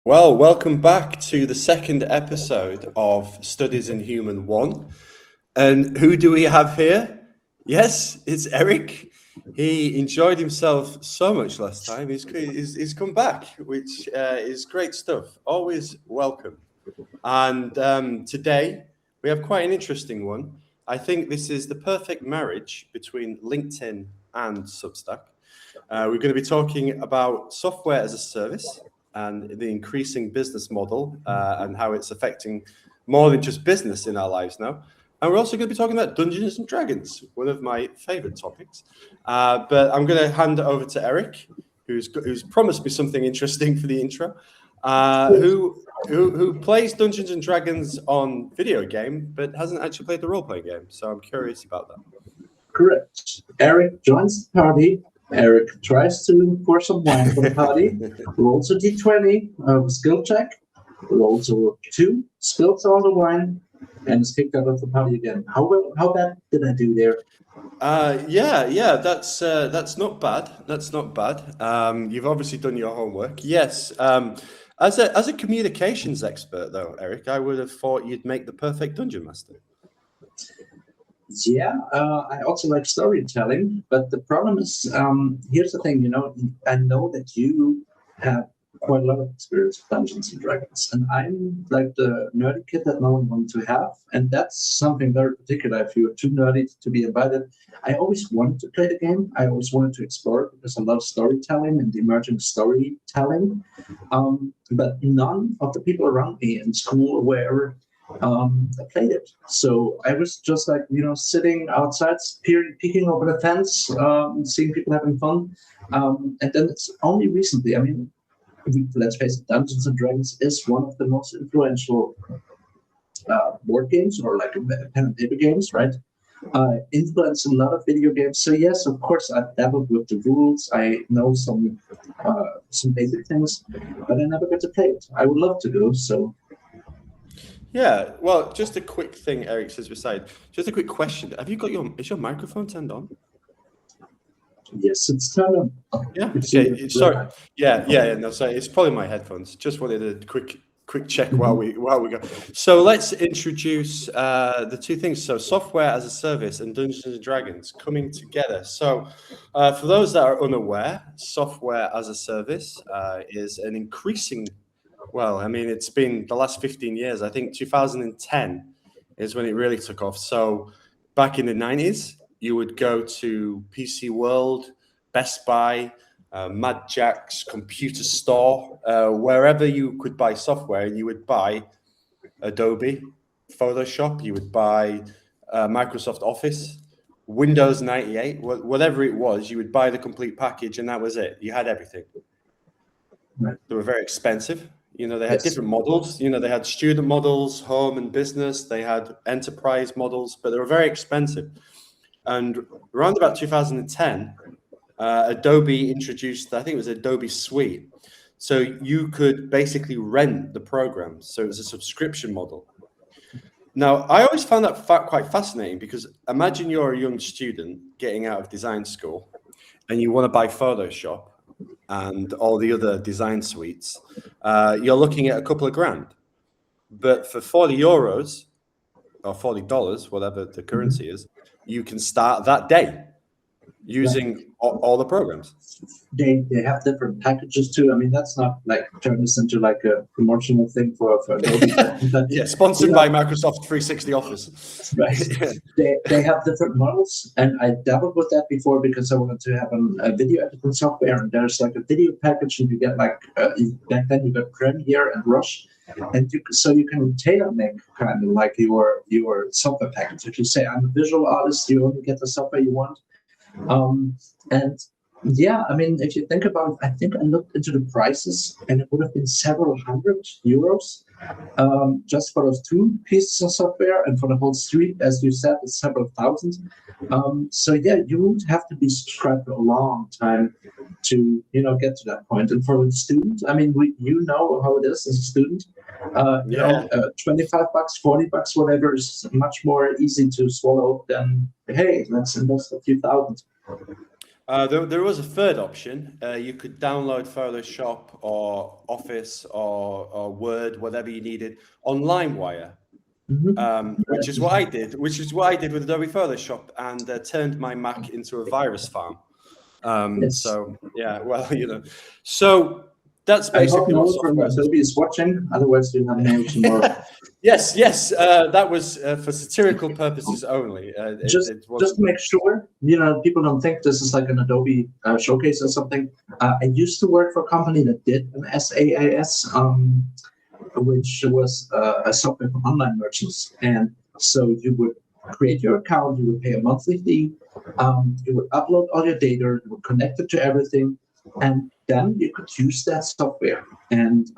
Well, welcome back to the second episode of Studies in Human 1. And who do we have here? Yes, it's Eric. He enjoyed himself so much last time. He's come back, which is great stuff. Always welcome. And today we have quite an interesting one. I think this is the perfect marriage between LinkedIn and Substack. We're going to be talking about software as a service and the increasing business model and how it's affecting more than just business in our lives now. And we're also going to be talking about Dungeons and Dragons, one of my favorite topics. But I'm going to hand it over to Eric, who's promised me something interesting for the intro, who plays Dungeons and Dragons on video game, but hasn't actually played the role-playing game. So I'm curious about that. Correct. Eric joins the party. Eric tries to pour some wine for the party. Rolls a d20 skill check. Rolls a 2, spills all the wine, and is kicked out of the party again. How bad did I do there? Yeah, that's not bad. That's not bad. You've obviously done your homework. Yes. As a communications expert, though, Eric, I would have thought you'd make the perfect dungeon master. Yeah, I also like storytelling, but the problem is, here's the thing, I know that you have quite a lot of experience with Dungeons and Dragons, and I'm like the nerdy kid that no one wanted to have, and that's something very particular. If you're too nerdy to be invited, I always wanted to play the game. I always wanted to explore it because I love storytelling and emerging storytelling, but none of the people around me in school were I played it. So I was just like, sitting outside, peeking over the fence, seeing people having fun. And then it's only recently, let's face it, Dungeons and Dragons is one of the most influential board games or like pen and paper games, right? Influenced a lot of video games. So yes, of course, I've dabbled with the rules. I know some basic things, but I never got to play it. I would love to do so. Yeah, well, just a quick thing, Eric says beside. Just a quick question. Have you got is your microphone turned on? Yes, it's turned on. Yeah. Okay. Sorry. Yeah. No, sorry. It's probably my headphones. Just wanted a quick check while we go. So let's introduce the two things. So software as a service and Dungeons and Dragons coming together. So for those that are unaware, software as a service is an increasing. Well, it's been the last 15 years. I think 2010 is when it really took off. So back in the 90s, you would go to PC World, Best Buy, Mad Jack's computer store, wherever you could buy software, and you would buy Adobe, Photoshop, you would buy Microsoft Office, Windows 98, whatever it was, you would buy the complete package, and that was it. You had everything. Right. They were very expensive. They had different models. They had student models, home and business. They had enterprise models, but they were very expensive. And around about 2010, Adobe introduced, I think it was Adobe Suite. So you could basically rent the programs. So it was a subscription model. Now, I always found that quite fascinating because imagine you're a young student getting out of design school and you want to buy Photoshop and all the other design suites, you're looking at a couple of grand. But for €40 or $40, whatever the currency is, you can start that day using all the programs. They have different packages too. That's not like turn this into like a promotional thing for Adobe. Yeah, sponsored by Microsoft 360 Office. Right. They have different models, and I dabbled with that before because I wanted to have a video editing software, and there's like a video package, and you get like back then you got Premiere and Rush, and you can tailor make kind of like your software package. If you say I'm a visual artist, you only get the software you want. And yeah, if you think about it, I think I looked into the prices and it would have been several €100 just for those 2 pieces of software, and for the whole suite, as you said, it's several thousand. So yeah, you would have to be subscribed for a long time to get to that point. And for a student, how it is as a student. $25, $40, whatever is much more easy to swallow than, hey, let's invest a few thousand. There was a third option. You could download Photoshop or Office or Word, whatever you needed, on LimeWire, which is what I did. Which is what I did with Adobe Photoshop, and turned my Mac into a virus farm. Yes. So yeah, well, so that's I hope basically no what one from software is. Adobe is watching. Otherwise, you'll have mail tomorrow. Yes. That was for satirical purposes only. Just to make sure, people don't think this is like an Adobe showcase or something. I used to work for a company that did an SaaS, which was a software for online merchants. And so you would create your account, you would pay a monthly fee, you would upload all your data, you would connect it to everything, and then you could use that software. And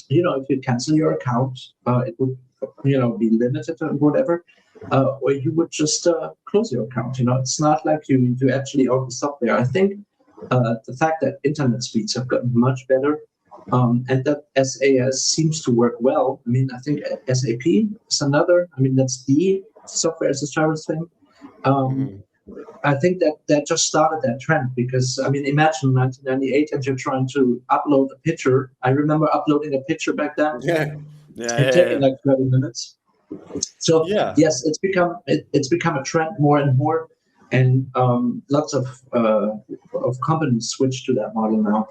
if you cancel your account, it would be limited or whatever, or you would just close your account. It's not like you actually own the software. I think the fact that internet speeds have gotten much better, and that SaaS seems to work well. I mean, I think SAP is another. I mean, that's the software as a service thing. I think that just started that trend because, I mean, imagine 1998 and you're trying to upload a picture. I remember uploading a picture back then. It taken like 30 minutes. So yes, it's become a trend more and more, and lots of companies switch to that model now.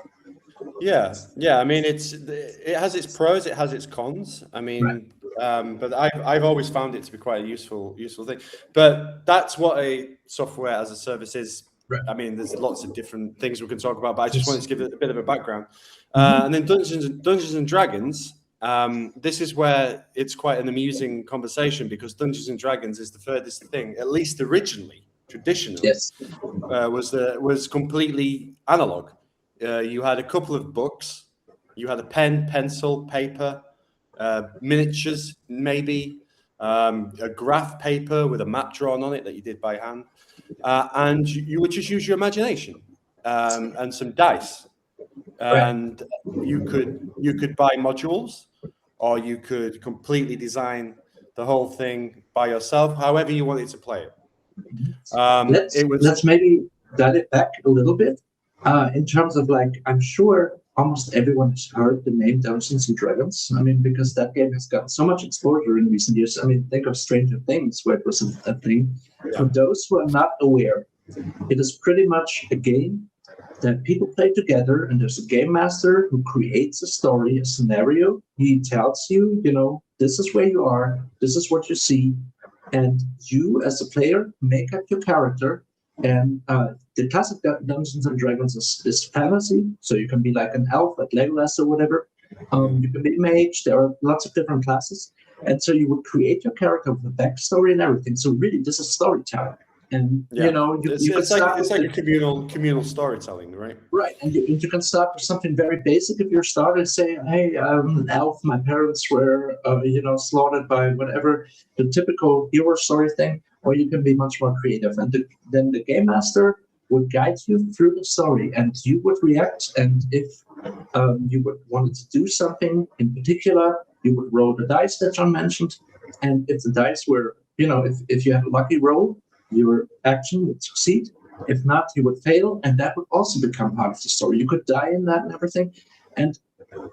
Yeah. I mean, it has its pros, it has its cons. I mean, but I've always found it to be quite a useful thing. But that's what a software as a service is. Right. I mean, there's lots of different things we can talk about, but I just wanted to give it a bit of a background. And then Dungeons and Dragons. This is where it's quite an amusing conversation because Dungeons and Dragons is the furthest thing, at least originally, traditionally, was completely analog. You had a couple of books, you had a pen, pencil, paper, miniatures, maybe a graph paper with a map drawn on it that you did by hand, and you would just use your imagination and some dice, and you could buy modules, or you could completely design the whole thing by yourself, however you wanted to play it. Let's maybe dial it back a little bit. In terms of I'm sure almost everyone has heard the name Dungeons and Dragons. I mean, because that game has gotten so much exposure in recent years. I mean, think of Stranger Things, where it was a thing. Yeah. For those who are not aware, it is pretty much a game that people play together, and there's a game master who creates a story, a scenario. He tells you, this is where you are, this is what you see, and you as a player make up your character. And the classic Dungeons and Dragons is fantasy, so you can be like an elf, like Legolas or whatever. You can be a mage. There are lots of different classes, and so you would create your character with a backstory and everything. So really, this is storytelling, and it's like a communal storytelling, right? Right, and you can start with something very basic. If you're starting, say, hey, I'm an elf. My parents were, slaughtered by whatever, the typical hero story thing. Or you can be much more creative. And then the game master would guide you through the story, and you would react. And if you wanted to do something in particular, you would roll the dice that John mentioned. And if the dice were, if you had a lucky roll, your action would succeed. If not, you would fail, and that would also become part of the story. You could die in that and everything. And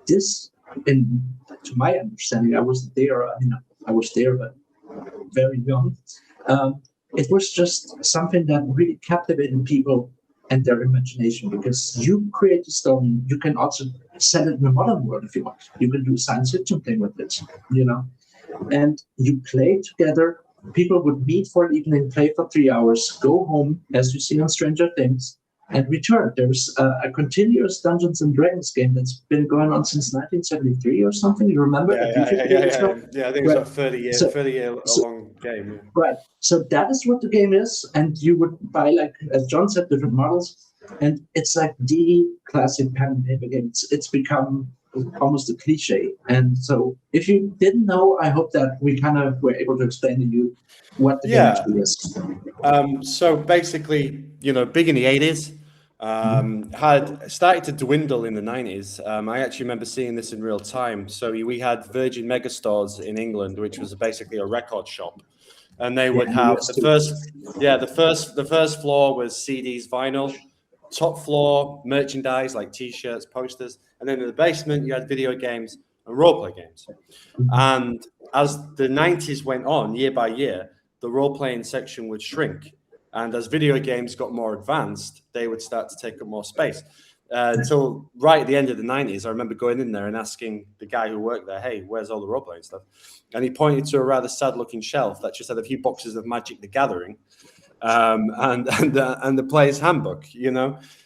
this, to my understanding, I wasn't there. I mean, I was there, but very young. It was just something that really captivated people and their imagination, because you create a story. You can also set it in the modern world if you want. You can do a science fiction thing with it, and you play together. People would meet for an evening, play for 3 hours, go home, as you see on Stranger Things, and return. There's a continuous Dungeons and Dragons game that's been going on since 1973 or something. You remember? Yeah, I think it's like 30 year long game. Yeah. Right. So that is what the game is, and you would buy, as John said, different models, and it's like the classic pen and paper game. It's become almost a cliche. And so if you didn't know, I hope that we kind of were able to explain to you what the game actually is. So basically, big in the 80s. Had started to dwindle in the 90s. I actually remember seeing this in real time. So we had Virgin Megastores in England, which was basically a record shop. and they would have the first floor was CDs, vinyl, top floor merchandise like T-shirts, posters, and then in the basement you had video games and role-play games. And as the 90s went on, year by year, the role-playing section would shrink, and as video games got more advanced, they would start to take up more space. Until right at the end of the 90s, I remember going in there and asking the guy who worked there, "Hey, where's all the role-playing stuff?" And he pointed to a rather sad-looking shelf that just had a few boxes of Magic the Gathering, and the player's handbook.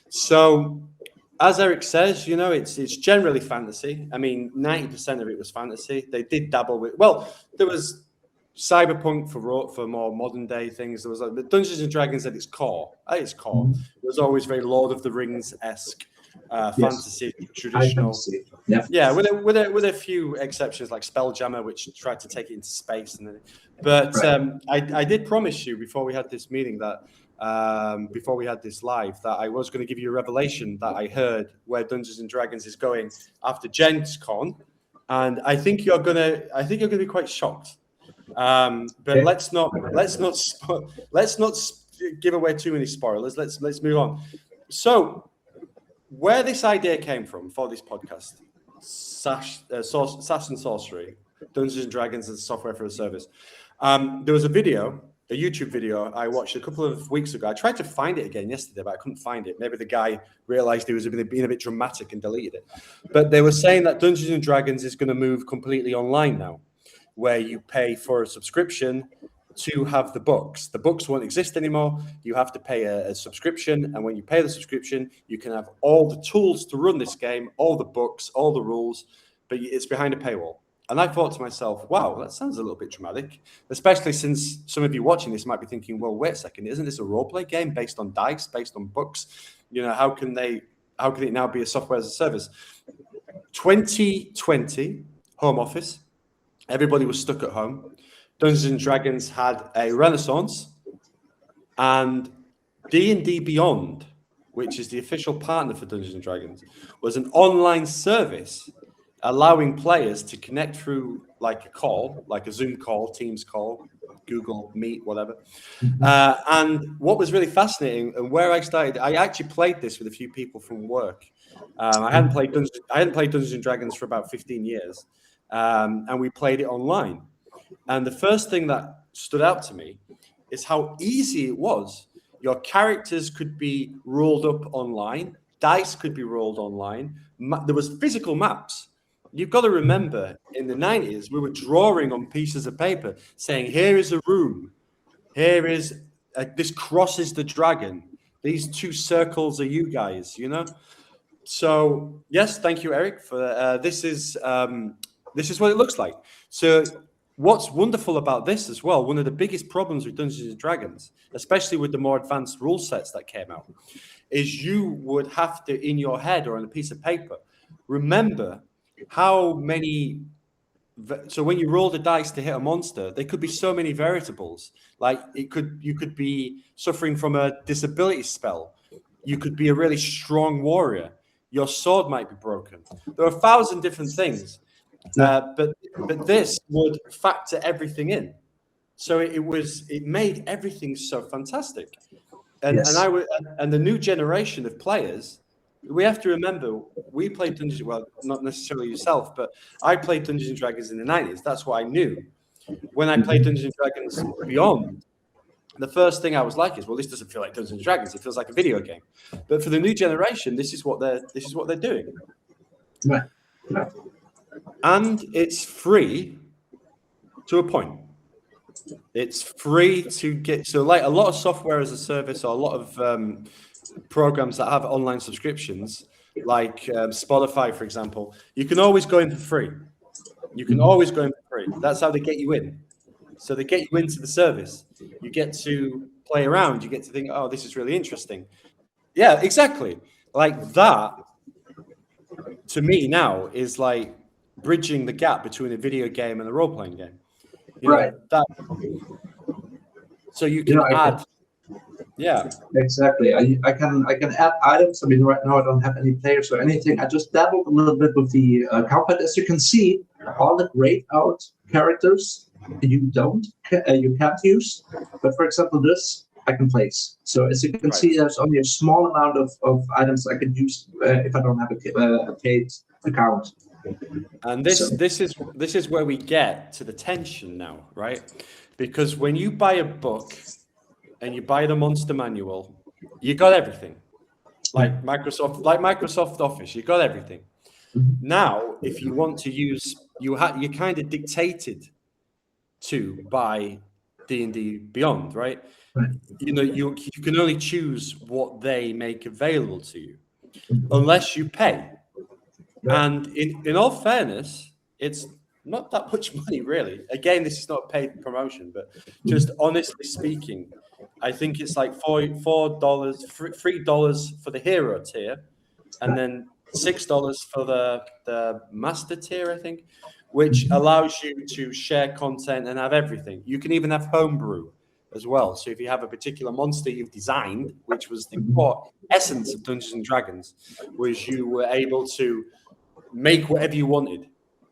So as Eric says, it's generally fantasy. I mean, 90% of it was fantasy. They did dabble with. Well, there was cyberpunk for more modern day things. There was like Dungeons and Dragons at its core. It was always very Lord of the Rings-esque. Fantasy, traditional, with a few exceptions like Spelljammer, which tried to take it into space. I did promise you before we had this meeting that before we had this live that I was going to give you a revelation that I heard where Dungeons and Dragons is going after Gen Con, and I think you're gonna be quite shocked. But let's not give away too many spoilers. Let's move on. So, where this idea came from for this podcast, SaaS and Sorcery, Dungeons and Dragons as software for a service. There was a YouTube video I watched a couple of weeks ago. I tried to find it again yesterday, but I couldn't find it. Maybe the guy realized he was being a bit dramatic and deleted it. But they were saying that Dungeons and Dragons is going to move completely online now, where you pay for a subscription to have the books. The books won't exist anymore. You have to pay a subscription. And when you pay the subscription, you can have all the tools to run this game, all the books, all the rules, but it's behind a paywall. And I thought to myself, wow, that sounds a little bit dramatic, especially since some of you watching this might be thinking, well, wait a second, isn't this a role-play game based on dice, based on books? How can it now be a software as a service? 2020, home office, everybody was stuck at home. Dungeons and Dragons had a renaissance, and D&D Beyond, which is the official partner for Dungeons and Dragons, was an online service allowing players to connect through like a Zoom call, Teams call, Google Meet, whatever. And what was really fascinating and where I started, I actually played this with a few people from work. I hadn't played Dungeons and Dragons for about 15 years, and we played it online. And the first thing that stood out to me is how easy it was. Your characters could be rolled up online. Dice could be rolled online. There was physical maps. You've got to remember, in the 90s, we were drawing on pieces of paper saying, here is a room. Here is, this crosses the dragon. These two circles are you guys, So, yes, thank you, Eric, for this is what it looks like. So, what's wonderful about this as well, one of the biggest problems with Dungeons and Dragons, especially with the more advanced rule sets that came out, is you would have to, in your head or on a piece of paper, remember how many. So when you roll the dice to hit a monster, there could be so many variables. Like you could be suffering from a disability spell. You could be a really strong warrior. Your sword might be broken. There are 1,000 different things. But this would factor everything in, so it made everything so fantastic, and the new generation of players. We have to remember we played Dungeons. Well, not necessarily yourself, but I played Dungeons and Dragons in the 90s. That's what I knew. When I played Dungeons and Dragons Beyond, the first thing I was like is, well, this doesn't feel like Dungeons and Dragons. It feels like a video game. But for the new generation, this is what they're doing. Right. And it's free to a point. It's free to get. So like a lot of software as a service or a lot of programs that have online subscriptions, like Spotify, for example, you can always go in for free. That's how they get you in. So they get you into the service. You get to play around. You get to think, oh, this is really interesting. Yeah, exactly. Like that, to me now, is like bridging the gap between a video game and a role-playing game. Right. So you can add. Yeah. Exactly. I can add items. I mean, right now I don't have any players or anything. I just dabbled a little bit with the combat. As you can see, all the grayed out characters you can't use. But for example, this I can place. So as you can see, there's only a small amount of items I can use if I don't have a paid account. And this is where we get to the tension now, right? Because when you buy a book and you buy the monster manual, you got everything. Like Microsoft Office, you got everything. Now, if you want to use, you're kind of dictated to buy D&D Beyond, right? You know, you can only choose what they make available to you, unless you pay. And in all fairness, it's not that much money, really. Again, this is not a paid promotion, but just honestly speaking, I think it's like $4, $3 for the hero tier, and then $6 for the master tier, I think, which allows you to share content and have everything. You can even have homebrew as well. So if you have a particular monster you've designed, which was the core essence of Dungeons and Dragons, was you were able to make whatever you wanted.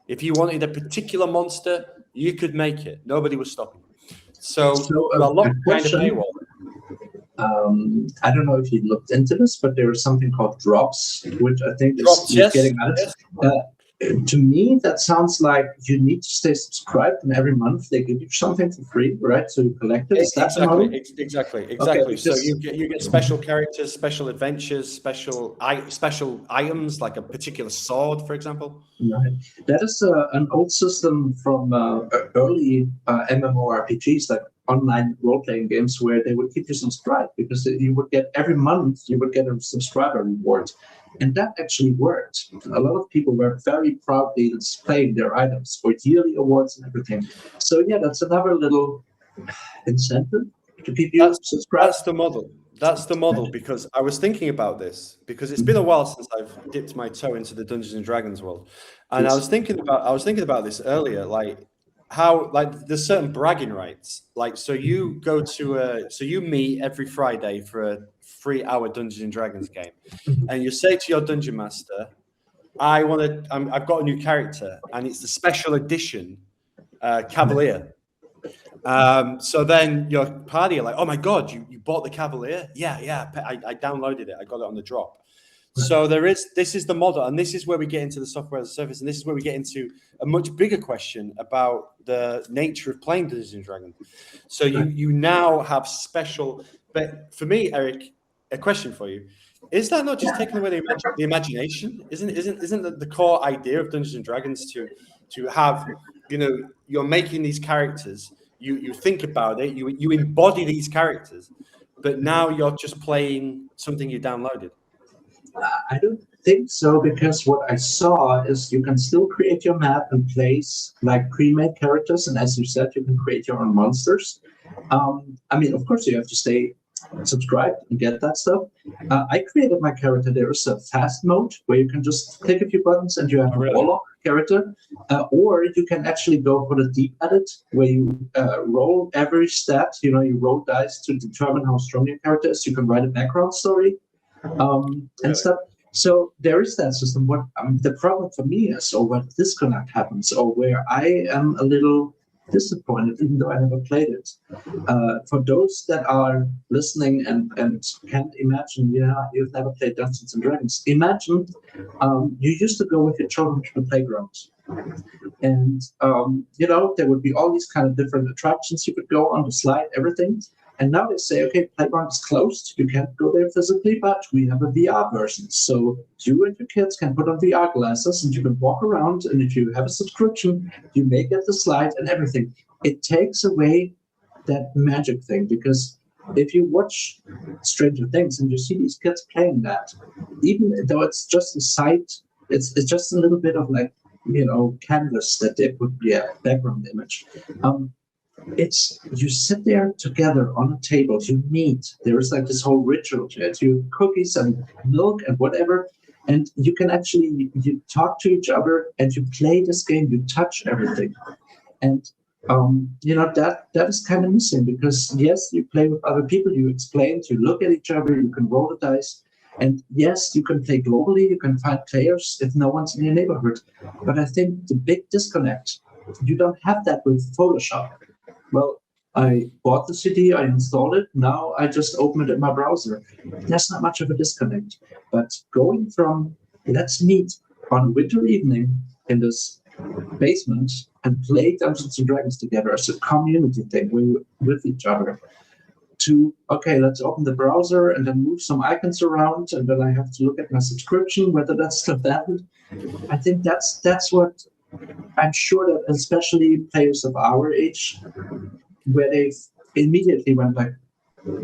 If you wanted a particular monster, you could make it. Nobody was stopping you. So a lot kind of paywall. I don't know if you looked into this, but there is something called drops, which I think is getting at it. To me, that sounds like you need to stay subscribed, and every month they give you something for free, right? So you collect it. Exactly. Okay, so you get special characters, special adventures, special items, like a particular sword, for example. Right. That is an old system from early MMORPGs, like online role-playing games, where they would keep you subscribed because you would get every month you would get a subscriber reward. And that actually worked. A lot of people were very proudly displaying their items for yearly awards and everything. So yeah, that's another little incentive to keep you subscribed. That's the model, because I was thinking about this, because it's been a while since I've dipped my toe into the Dungeons and Dragons world. And I was thinking about this earlier, like how, like, there's certain bragging rights. Like, so you go to so you meet every Friday for a 3-hour Dungeons and Dragons game, and you say to your dungeon master, I've got a new character, and it's the special edition Cavalier. So then your party are like, oh my God, you bought the Cavalier? Yeah, I downloaded it. I got it on the drop. So this is the model, and this is where we get into the software as a service, and this is where we get into a much bigger question about the nature of playing Dungeons and Dragons. So you now have special, but for me, Eric, a question for you. Is that not just taking away the imagination? Isn't the core idea of Dungeons and Dragons to have, you know, you're making these characters, you think about it, you embody these characters, but now you're just playing something you downloaded? I don't think so, because what I saw is you can still create your map and place like pre-made characters, and as you said, you can create your own monsters. I mean, of course, you have to stay subscribed and get that stuff. I created my character. There is a fast mode where you can just click a few buttons and you have a warlock character, or you can actually go for the deep edit where you roll every stat. You know, you roll dice to determine how strong your character is. You can write a background story and stuff. So there is that system. What the problem for me is, or where disconnect happens, or where I am a little disappointed, even though I never played it. For those that are listening and can't imagine, you've never played Dungeons and Dragons. Imagine you used to go with your children to the playground, and there would be all these kind of different attractions you could go on, the slide, everything. And now they say, okay, playground is closed. You can't go there physically, but we have a VR version. So you and your kids can put on VR glasses and you can walk around. And if you have a subscription, you may get the slide and everything. It takes away that magic thing, because if you watch Stranger Things and you see these kids playing that, even though it's just a sight, it's just a little bit of like, canvas that they put background image. It's you sit there together on a table, you meet, there is like this whole ritual to it, you cookies and milk and whatever, and you can actually you talk to each other and you play this game, you touch everything. And that is kind of missing, because yes, you play with other people, you explain, you look at each other, you can roll the dice, and yes, you can play globally, you can find players if no one's in your neighborhood. But I think the big disconnect You don't have that with Photoshop. Well, I bought the CD, I installed it, now I just open it in my browser. There's not much of a disconnect. But going from let's meet on a winter evening in this basement and play Dungeons and Dragons together as a community thing with each other, to okay, let's open the browser and then move some icons around, and then I have to look at my subscription, whether that's still valid. I think that's what I'm sure that especially players of our age, where they immediately went like,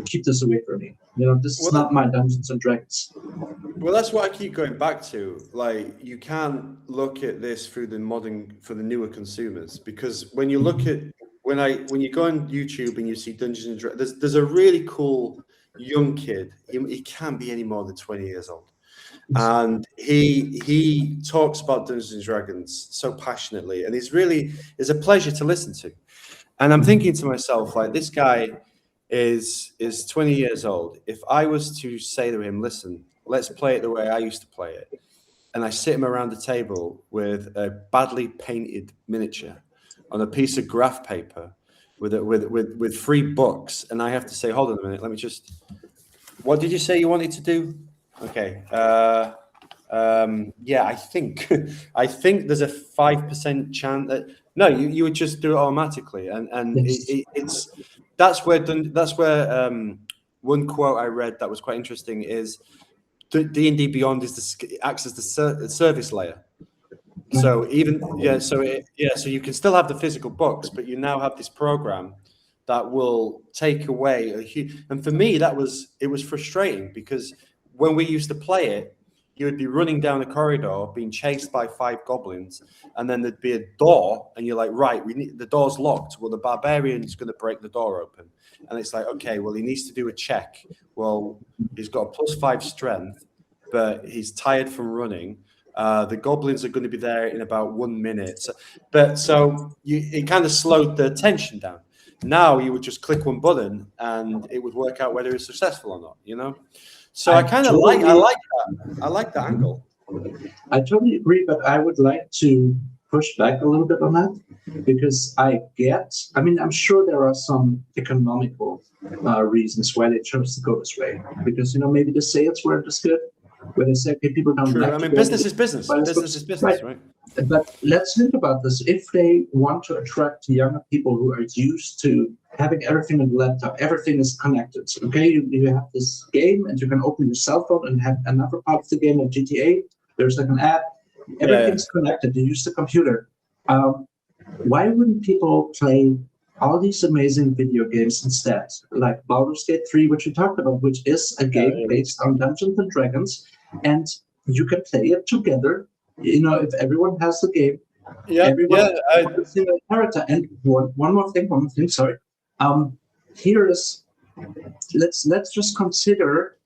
keep this away from me. This is not my Dungeons and Dragons. Well, that's what I keep going back to. Like, you can't look at this through for the newer consumers, because when you look at when you go on YouTube and you see Dungeons and Dragons, there's a really cool young kid. He can't be any more than 20 years old, and he talks about Dungeons and Dragons so passionately, and is a pleasure to listen to. And I'm thinking to myself, like, this guy is 20 years old. If I was to say to him, listen, let's play it the way I used to play it, and I sit him around the table with a badly painted miniature on a piece of graph paper with 3 books, and I have to say, hold on a minute, let me just. What did you say you wanted to do? Okay. Yeah, I think there's a 5% chance that no, you would just do it automatically, and yes. That's where one quote I read that was quite interesting is D&D Beyond acts as the service layer. So so you can still have the physical books, but you now have this program that will take away and for me it was frustrating, because when we used to play it, you would be running down a corridor being chased by 5 goblins, and then there'd be a door, and you're like, right, the door's locked. Well, the barbarian's going to break the door open, and it's like, okay, well, he needs to do a check. Well, he's got a +5 strength, but he's tired from running. The goblins are going to be there in about 1 minute. It kind of slowed the tension down. Now you would just click one button and it would work out whether it's successful or not, So I kind of like that. I like that angle. I totally agree, but I would like to push back a little bit on that, because I'm sure there are some economical reasons why they chose to go this way, because maybe the sales weren't as good, where they say, okay, people don't. True. I mean, business is business. Business is business, right? But let's think about this. If they want to attract younger people who are used to having everything on the laptop, everything is connected. Okay, you have this game, and you can open your cell phone and have another part of the game, like GTA. There's like an app. Everything's connected. You use the computer. Why wouldn't people play all these amazing video games instead, like Baldur's Gate 3, which we talked about, which is a game based on Dungeons and Dragons, and you can play it together. If everyone has the game, everyone has a single character. And one more thing. Sorry. Here is let's just consider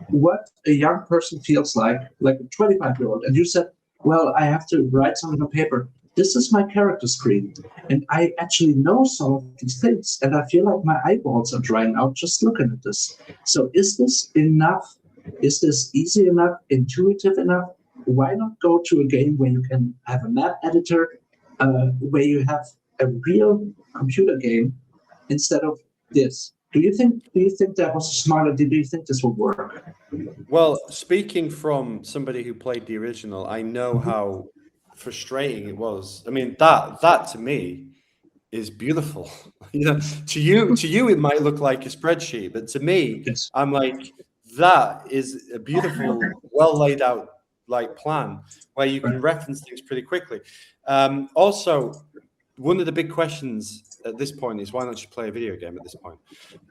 what a young person feels like a 25-year-old. And you said, well, I have to write something on paper. This is my character screen, and I actually know some of these things, and I feel like my eyeballs are drying out just looking at this. So is this enough? Is this easy enough, intuitive enough? Why not go to a game where you can have a map editor, where you have a real computer game instead of this? Do you think that was a smart idea? Do you think this will work? Well, speaking from somebody who played the original, I know how frustrating it was. I mean, that to me is beautiful. To you it might look like a spreadsheet, but to me, yes. I'm like, that is a beautiful, well laid out plan where you can reference things pretty quickly. Also, one of the big questions at this point is, why don't you play a video game at this point?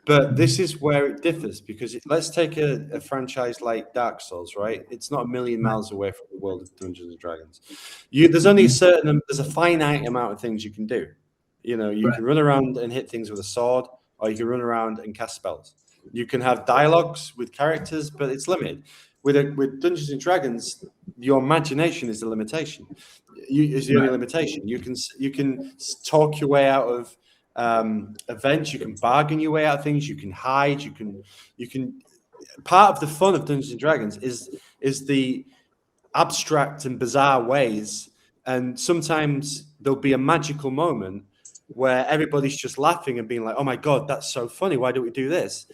But this is where it differs, because let's take a franchise like Dark Souls, right? It's not a million miles away from the world of Dungeons and Dragons. There's only there's a finite amount of things you can do. You can run around and hit things with a sword, or you can run around and cast spells. You can have dialogues with characters, but it's limited. With Dungeons and Dragons, your imagination is the limitation. Is the only limitation. You can talk your way out of events. You can bargain your way out of things. You can hide. You can. Part of the fun of Dungeons and Dragons is the abstract and bizarre ways And sometimes there'll be a magical moment where everybody's just laughing and being like, "Oh my God, that's so funny. Why don't we do this?"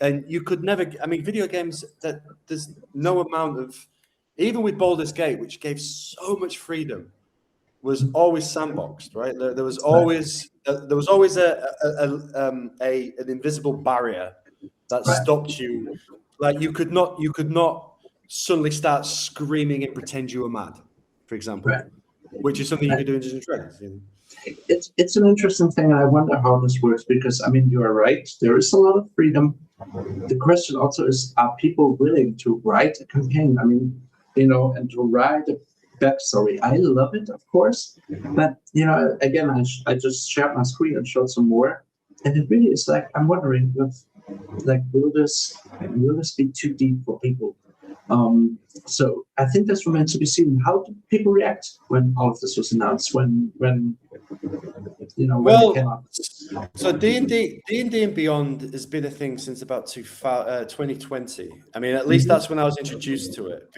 And you could never, I mean, video games, that there's no amount of, even with Baldur's Gate, which gave so much freedom, was always sandboxed, right? There was always an invisible barrier that stopped you. Like you could not suddenly start screaming and pretend you were mad, for example, which is something you could do in Dungeons and Dragons. You know? It's an interesting thing, and I wonder how this works, because I mean, you are right. There is a lot of freedom. The question also is, are people willing to write a campaign? I mean, and to write a backstory. I love it, of course, but again, I just shared my screen and showed some more, and it really is like, I'm wondering if, like, will this be too deep for people? So I think this remains to be seen. How do people react when all of this was announced? When it came out? So D&D and Beyond has been a thing since about 2020. I mean, at least that's when I was introduced to it.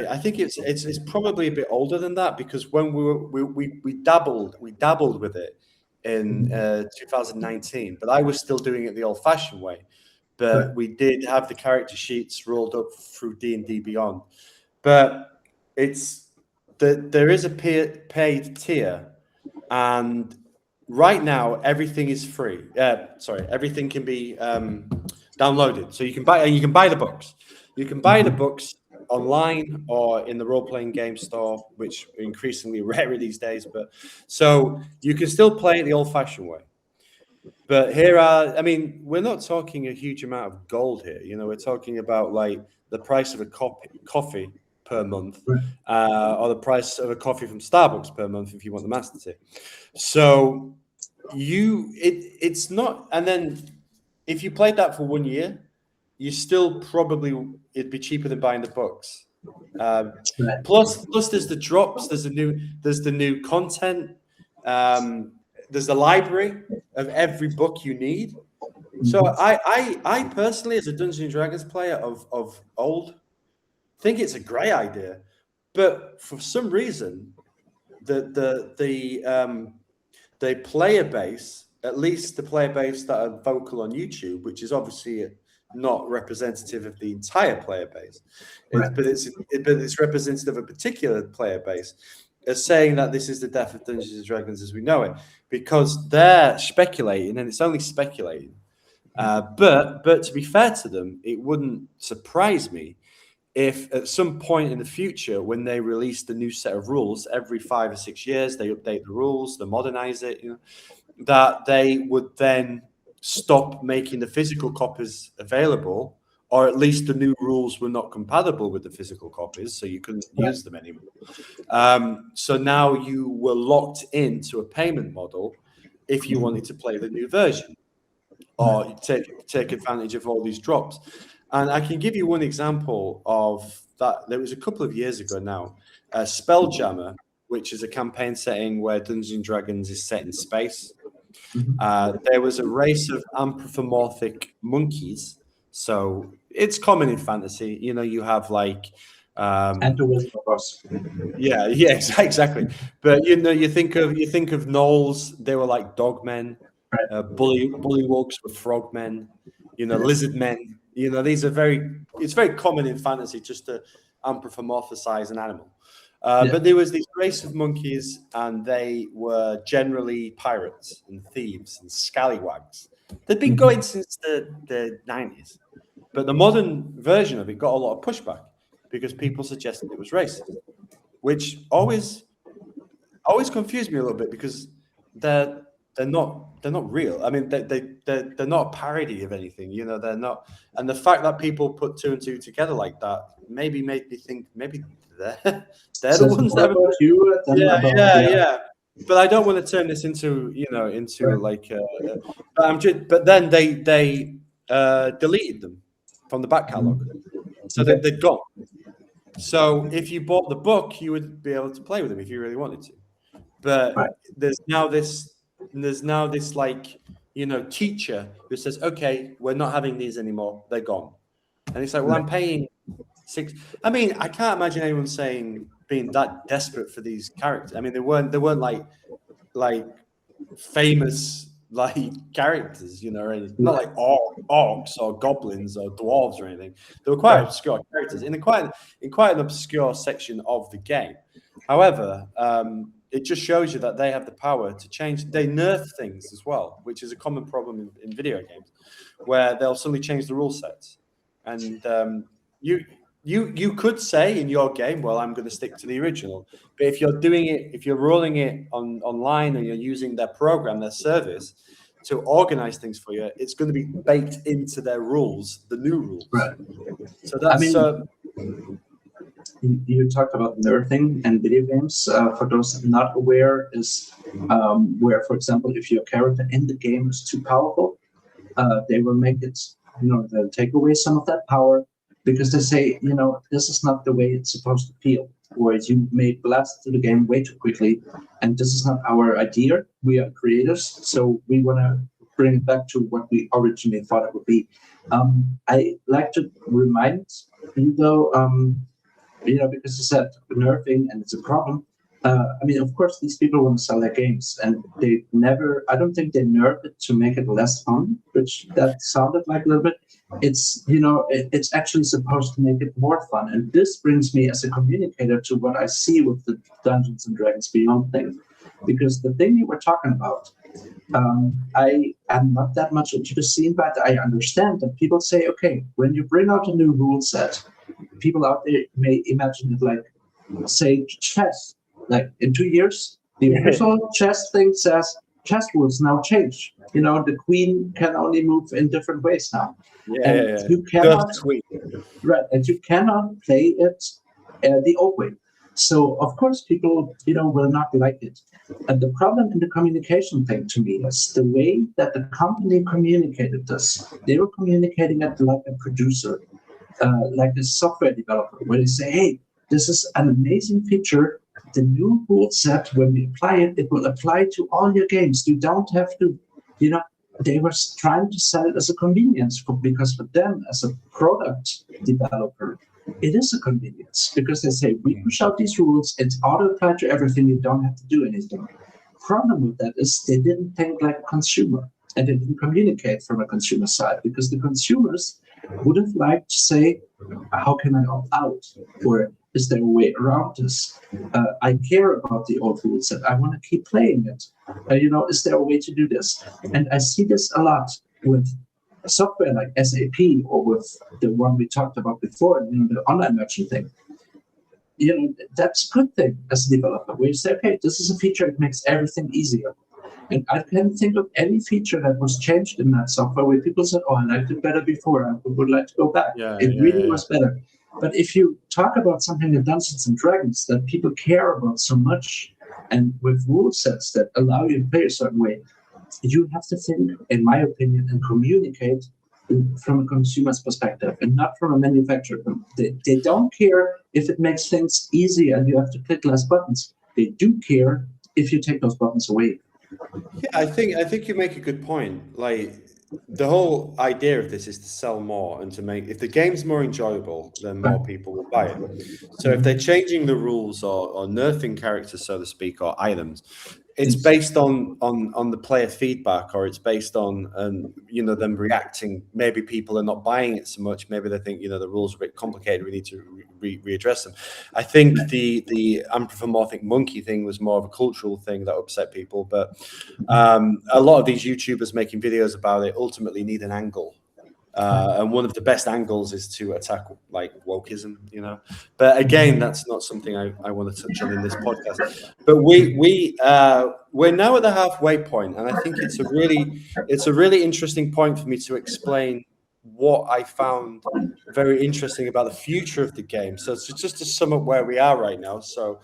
I think it's probably a bit older than that, because when we dabbled with it in 2019, but I was still doing it the old-fashioned way. But we did have the character sheets rolled up through D&D Beyond. But there is a paid tier, and right now everything is free. Everything can be downloaded, so you can buy the books. You can buy the books online or in the role-playing game store, which are increasingly rarer these days. But so you can still play it the old-fashioned way. But we're not talking a huge amount of gold here. We're talking about like the price of a coffee per month, or the price of a coffee from Starbucks per month if you want the master tier. So it's not, and then if you played that for 1 year, you still it'd be cheaper than buying the books. Plus there's the drops, there's the new content. There's a library of every book you need. So I personally, as a Dungeons and Dragons player of old, think it's a great idea. But for some reason, the player base, at least the player base that are vocal on YouTube, which is obviously not representative of the entire player base, but it's representative of a particular player base, are saying that this is the death of Dungeons and Dragons as we know it, because they're speculating, and it's only speculating. But to be fair to them, it wouldn't surprise me if at some point in the future, when they release the new set of rules every 5 or 6 years, they update the rules, they modernize it, that they would then stop making the physical copies available, or at least the new rules were not compatible with the physical copies, so you couldn't use them anymore. So now you were locked into a payment model if you wanted to play the new version, or take advantage of all these drops. And I can give you one example of that. There was a couple of years ago now, Spelljammer, which is a campaign setting where Dungeons and Dragons is set in space. There was a race of anthropomorphic monkeys. So it's common in fantasy. You have like and the Wizard of Oz. Yeah, exactly. But you think of gnolls, they were like dogmen. Bullywugs were frogmen. Lizard men. These are it's very common in fantasy just to anthropomorphize an animal. But there was this race of monkeys, and they were generally pirates and thieves and scallywags. They'd been going since the 90s. But the modern version of it got a lot of pushback because people suggested it was racist, which always confused me a little bit, because they're not real. I mean, they're not a parody of anything. They're not. And the fact that people put two and two together like that maybe made me think maybe they're the ones that about you. Yeah. But I don't want to turn this into like. But then they deleted them from the back catalog, so they'd gone. So if you bought the book, you would be able to play with them if you really wanted to. But there's now this like teacher who says, okay, we're not having these anymore, they're gone. And it's like, well, I'm paying 6. I mean, I can't imagine anyone being that desperate for these characters. I mean, they weren't like famous like characters, you know, or not like orcs or goblins or dwarves or anything. They were quite obscure characters in quite an obscure section of the game. However, it just shows you that they have the power to change. They nerf things as well, which is a common problem in video games, where they'll suddenly change the rule sets. And you could say in your game, well, I'm going to stick to the original. But if you're rolling it online and you're using their program, their service to organize things for you, it's going to be baked into their rules, the new rules. Right. So that's. You talked about nerfing and video games. For those not aware, is where, for example, if your character in the game is too powerful, they will make it, they'll take away some of that power because they say, this is not the way it's supposed to feel, or you may blast through the game way too quickly, and this is not our idea. We are creators, so we want to bring it back to what we originally thought it would be. I like to remind you, though, because you said nerfing and it's a problem. Of course, these people want to sell their games, and I don't think they nerf it to make it less fun, which that sounded like a little bit. It's, it's actually supposed to make it more fun. And this brings me as a communicator to what I see with the Dungeons and Dragons Beyond thing. Because the thing you were talking about, I am not that much into the scene, but I understand that people say, okay, when you bring out a new rule set, people out there may imagine it like, say, chess. Like in 2 years, the official chess thing says chess rules now change. The queen can only move in different ways now. You cannot, right? And you cannot play it the old way. So of course, people will not like it. And the problem in the communication thing to me is the way that the company communicated this. They were communicating it like a producer, like a software developer, where they say, "Hey, this is an amazing feature. The new rule set, when we apply it, it will apply to all your games. You don't have to, they were trying to sell it as a convenience because for them, as a product developer, it is a convenience because they say, we push out these rules, it's auto-applied to everything, you don't have to do anything. Problem with that is they didn't think like a consumer and they didn't communicate from a consumer side because the consumers would have liked to say, how can I opt out? Or is there a way around this? I care about the old rule set. I want to keep playing it. Is there a way to do this? And I see this a lot with software like SAP or with the one we talked about before, the online merchant thing. That's a good thing as a developer, where you say, okay, this is a feature that makes everything easier. And I can't think of any feature that was changed in that software where people said, oh, I liked it better before. I would like to go back. It really was better. But if you talk about something in Dungeons and Dragons that people care about so much, and with rule sets that allow you to play a certain way, you have to think, in my opinion, and communicate from a consumer's perspective and not from a manufacturer. They don't care if it makes things easy and you have to click less buttons. They do care if you take those buttons away. Yeah, I think you make a good point. Like, the whole idea of this is to sell more and to make, if the game's more enjoyable, then more people will buy it. So if they're changing the rules or nerfing characters, so to speak, or items, it's based on the player feedback, or it's based on them reacting. Maybe people are not buying it so much. Maybe they think the rules are a bit complicated. We need to readdress them. I think the anthropomorphic monkey thing was more of a cultural thing that upset people. But a lot of these YouTubers making videos about it ultimately need an angle. And one of the best angles is to attack like wokeism, But again, that's not something I want to touch on in this podcast. But we're now at the halfway point, and I think it's a really interesting point for me to explain what I found very interesting about the future of the game. So just to sum up where we are right now. So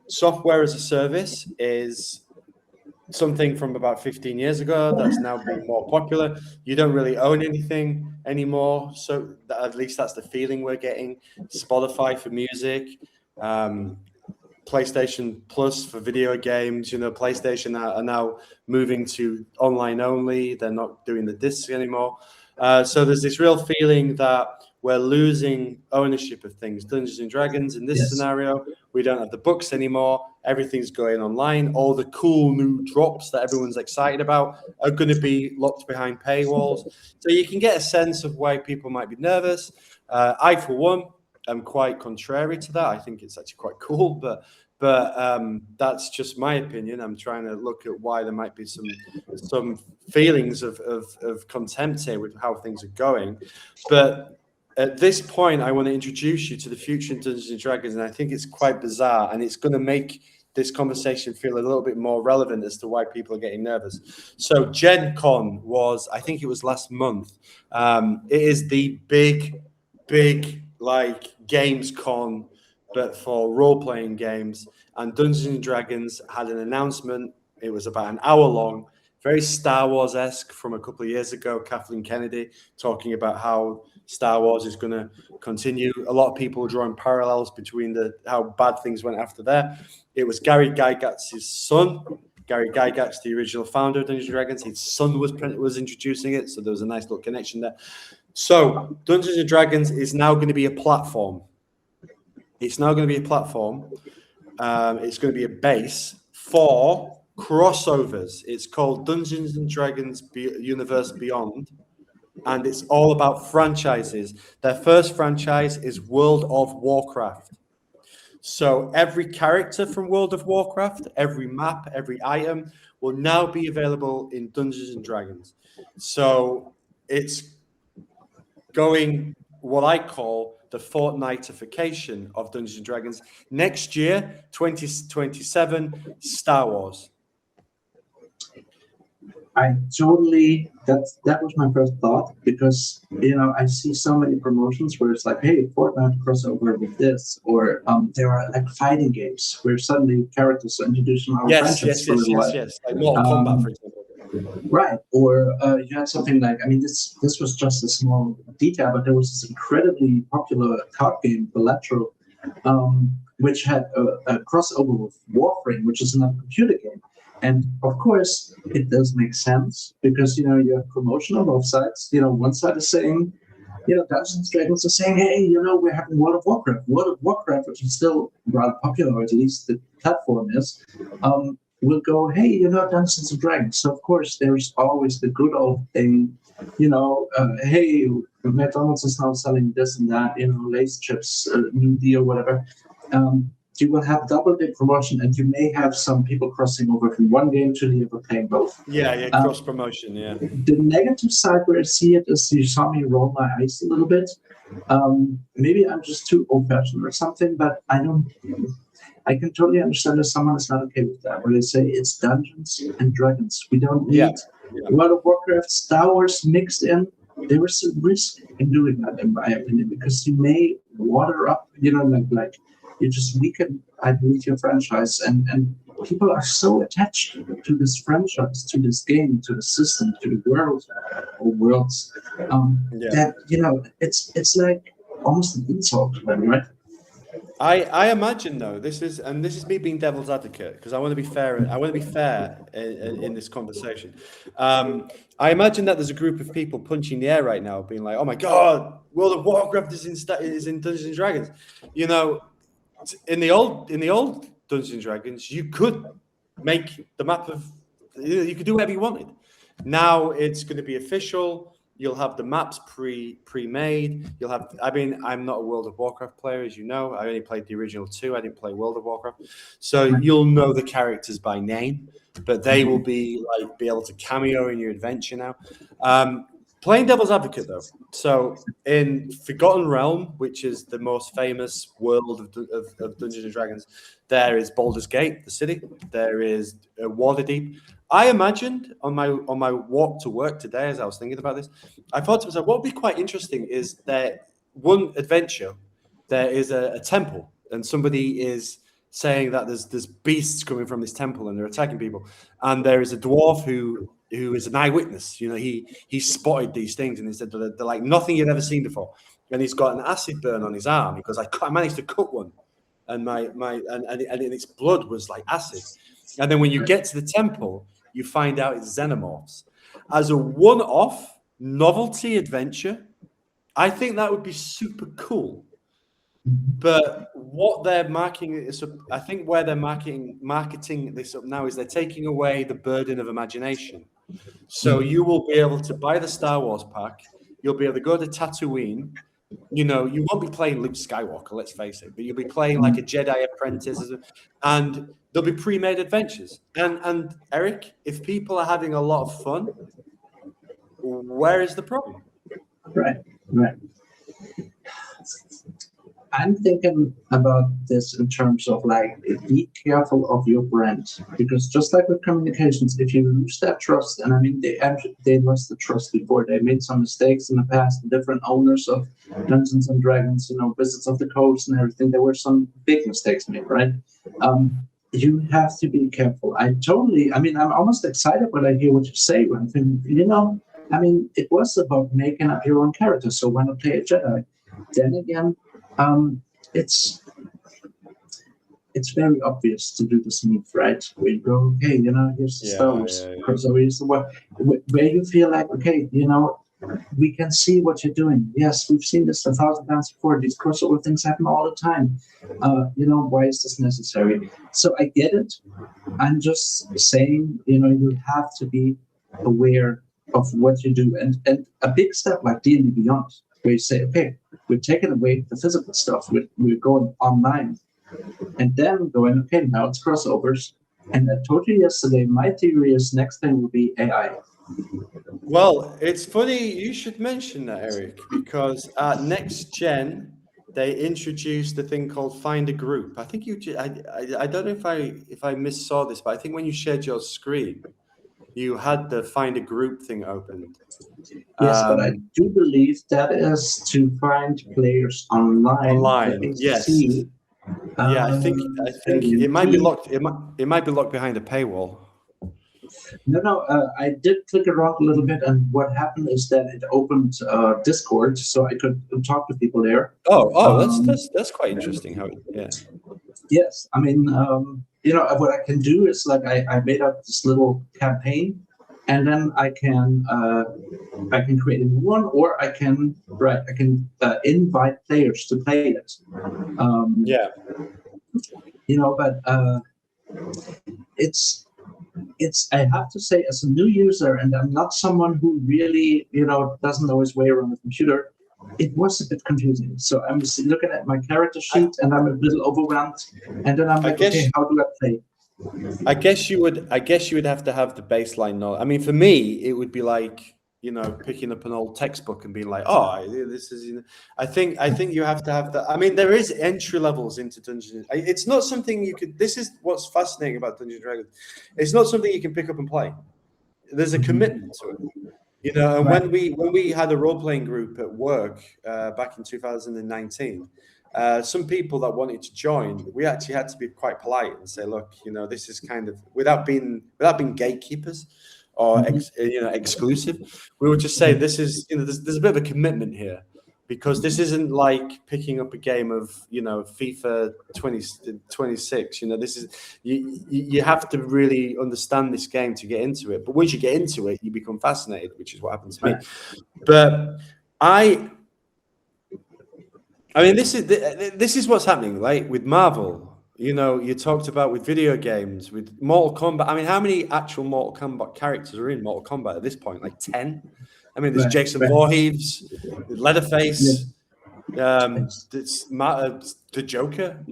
software as a service is something from about 15 years ago that's now been more popular. You don't really own anything anymore, so at least that's the feeling we're getting. Spotify for music, PlayStation Plus for video games. PlayStation are now moving to online only. They're not doing the discs anymore. So there's this real feeling that we're losing ownership of things. Dungeons and Dragons, in this scenario, we don't have the books anymore. Everything's going online. All the cool new drops that everyone's excited about are going to be locked behind paywalls. So you can get a sense of why people might be nervous. I, for one, am quite contrary to that. I think it's actually quite cool, but that's just my opinion. I'm trying to look at why there might be some feelings of contempt here with how things are going. But at this point, I want to introduce you to the future in Dungeons and Dragons, and I think it's quite bizarre, and it's going to make this conversation feel a little bit more relevant as to why people are getting nervous. So Gen Con was, I think it was last month. It is the big like games con, but for role-playing games. And Dungeons and Dragons had an announcement. It was about an hour long, very Star Wars-esque from a couple of years ago. Kathleen Kennedy talking about how Star Wars is going to continue. A lot of people drawing parallels between how bad things went after that. It was Gary Gygax's son. Gary Gygax, the original founder of Dungeons and Dragons, his son was introducing it, so there was a nice little connection there. So Dungeons and Dragons is now going to be a platform. It's now going to be a platform. It's going to be a base for crossovers. It's called Dungeons and Dragons Universe Beyond, and it's all about franchises. Their first franchise is World of Warcraft. So every character from World of Warcraft, every map, every item will now be available in Dungeons and Dragons. So it's going what I call the Fortnite-ification of Dungeons and Dragons. Next year, 2027, Star Wars. That was my first thought, because I see so many promotions where it's like, hey, Fortnite crossover with this, or there are like fighting games where suddenly characters are introduced from our yes, like Mortal Kombat, for example. Right, or you had something like, this was just a small detail, but there was this incredibly popular card game, Balatro, which had a crossover with Warframe, which is another computer game. And of course, it does make sense, because you have promotion on both sides. One side is saying, Dungeons and Dragons are saying, hey, we're having World of Warcraft. World of Warcraft, which is still rather popular, or at least the platform is, will go, hey, Dungeons and Dragons. So of course, there's always the good old thing, hey, McDonald's is now selling this and that, Lay's chips, new deal, whatever. You will have double the promotion, and you may have some people crossing over from one game to the other, playing both. Yeah, cross promotion, yeah. The negative side where I see it is, you saw me roll my eyes a little bit. Maybe I'm just too old-fashioned or something, but I can totally understand if someone is not okay with that, where they say it's Dungeons and Dragons. We don't need World of Warcraft, Star Wars mixed in. There is a risk in doing that, in my opinion, because you may water up, like you just weaken, I believe, your franchise, and people are so attached to this franchise, to this game, to the system, to the world or worlds, that it's like almost an insult to them, right? I imagine, though, this is me being devil's advocate, because I want to be fair. In this conversation. I imagine that there's a group of people punching the air right now, being like, "Oh my God, World of Warcraft is in Dungeons and Dragons." In the old Dungeons and Dragons, you could make the map of, you could do whatever you wanted. Now it's going to be official. You'll have the maps pre-made. You'll have, I'm not a World of Warcraft player, as you know. I only played the original 2. I didn't play World of Warcraft. So you'll know the characters by name, but they will be able to cameo in your adventure now. Playing devil's advocate, though. So in Forgotten Realm, which is the most famous world of Dungeons and Dragons, there is Baldur's Gate, the city. There is Waterdeep. I imagined on my walk to work today, as I was thinking about this, I thought to myself, what would be quite interesting is that one adventure, there is a temple, and somebody is saying that there's beasts coming from this temple and they're attacking people. And there is a dwarf who is an eyewitness. He spotted these things, and he said they're like nothing you'd ever seen before. And he's got an acid burn on his arm because I managed to cut one, and and its blood was like acid. And then when you get to the temple, you find out it's xenomorphs. As a one-off novelty adventure, I think that would be super cool. But what they're marketing is, I think where they're marketing this up now is they're taking away the burden of imagination. So you will be able to buy the Star Wars pack. You'll be able to go to Tatooine. You know, you won't be playing Luke Skywalker, let's face it, but you'll be playing like a Jedi apprentice, and there'll be pre-made adventures. And Eric, if people are having a lot of fun, where is the problem? Right. I'm thinking about this in terms of like, be careful of your brand, because just like with communications, if you lose that trust, and I mean they lost the trust before, they made some mistakes in the past, different owners of Dungeons and Dragons, Wizards of the Coast and everything, there were some big mistakes made, right? You have to be careful. I'm almost excited when I hear what you say, when I think, it was about making up your own character, so why not play a Jedi? Then again, it's very obvious to do this move, right? Where you go, okay, here's the Star Wars crossover. Here's the one where you feel like, okay, we can see what you're doing. Yes, we've seen this 1,000 times before. These crossover things happen all the time. Why is this necessary? So I get it. I'm just saying, you have to be aware of what you do, and a big step like D&D Beyond, where you say, okay, we're taking away the physical stuff, we're going online, and then going, okay, now it's crossovers. And I told you yesterday, my theory is next thing will be AI. Well, it's funny you should mention that, Eric, because at Next Gen, they introduced a thing called Find a Group. I think I don't know if I missaw this, but I think when you shared your screen, you had the Find a Group thing opened. Yes, but I do believe that is to find players online. Yes. See, yeah, I think it might be locked. It might be locked behind a paywall. No, I did click around a little bit, and what happened is that it opened Discord, so I could talk to people there. That's quite interesting. Yes, I mean, what I can do is like I made up this little campaign, and then I can create a new one, or I can invite players to play it. But it's I have to say, as a new user, and I'm not someone who really doesn't always way around the computer, it was a bit confusing. So I'm looking at my character sheet and I'm a little overwhelmed, and then I'm like, okay, how do I play? I guess you would have to have the baseline knowledge. I mean, for me, it would be like picking up an old textbook and being like, oh, this is. I think you have to have that. I mean, there is entry levels into Dungeons. It's not something you could. This is what's fascinating about Dungeons and Dragons. It's not something you can pick up and play. There's a commitment to it. And when we had a role playing group at work back in 2019. Some people that wanted to join, we actually had to be quite polite and say, look, this is kind of without being gatekeepers or exclusive. We would just say this is there's a bit of a commitment here, because this isn't like picking up a game of FIFA 26. This is you have to really understand this game to get into it. But once you get into it, you become fascinated, which is what happened to me. But I mean, this is what's happening, right? With Marvel, you talked about with video games, with Mortal Kombat. I mean, how many actual Mortal Kombat characters are in Mortal Kombat at this point? Like 10? I mean, there's Jason Voorhees, Leatherface, the Joker,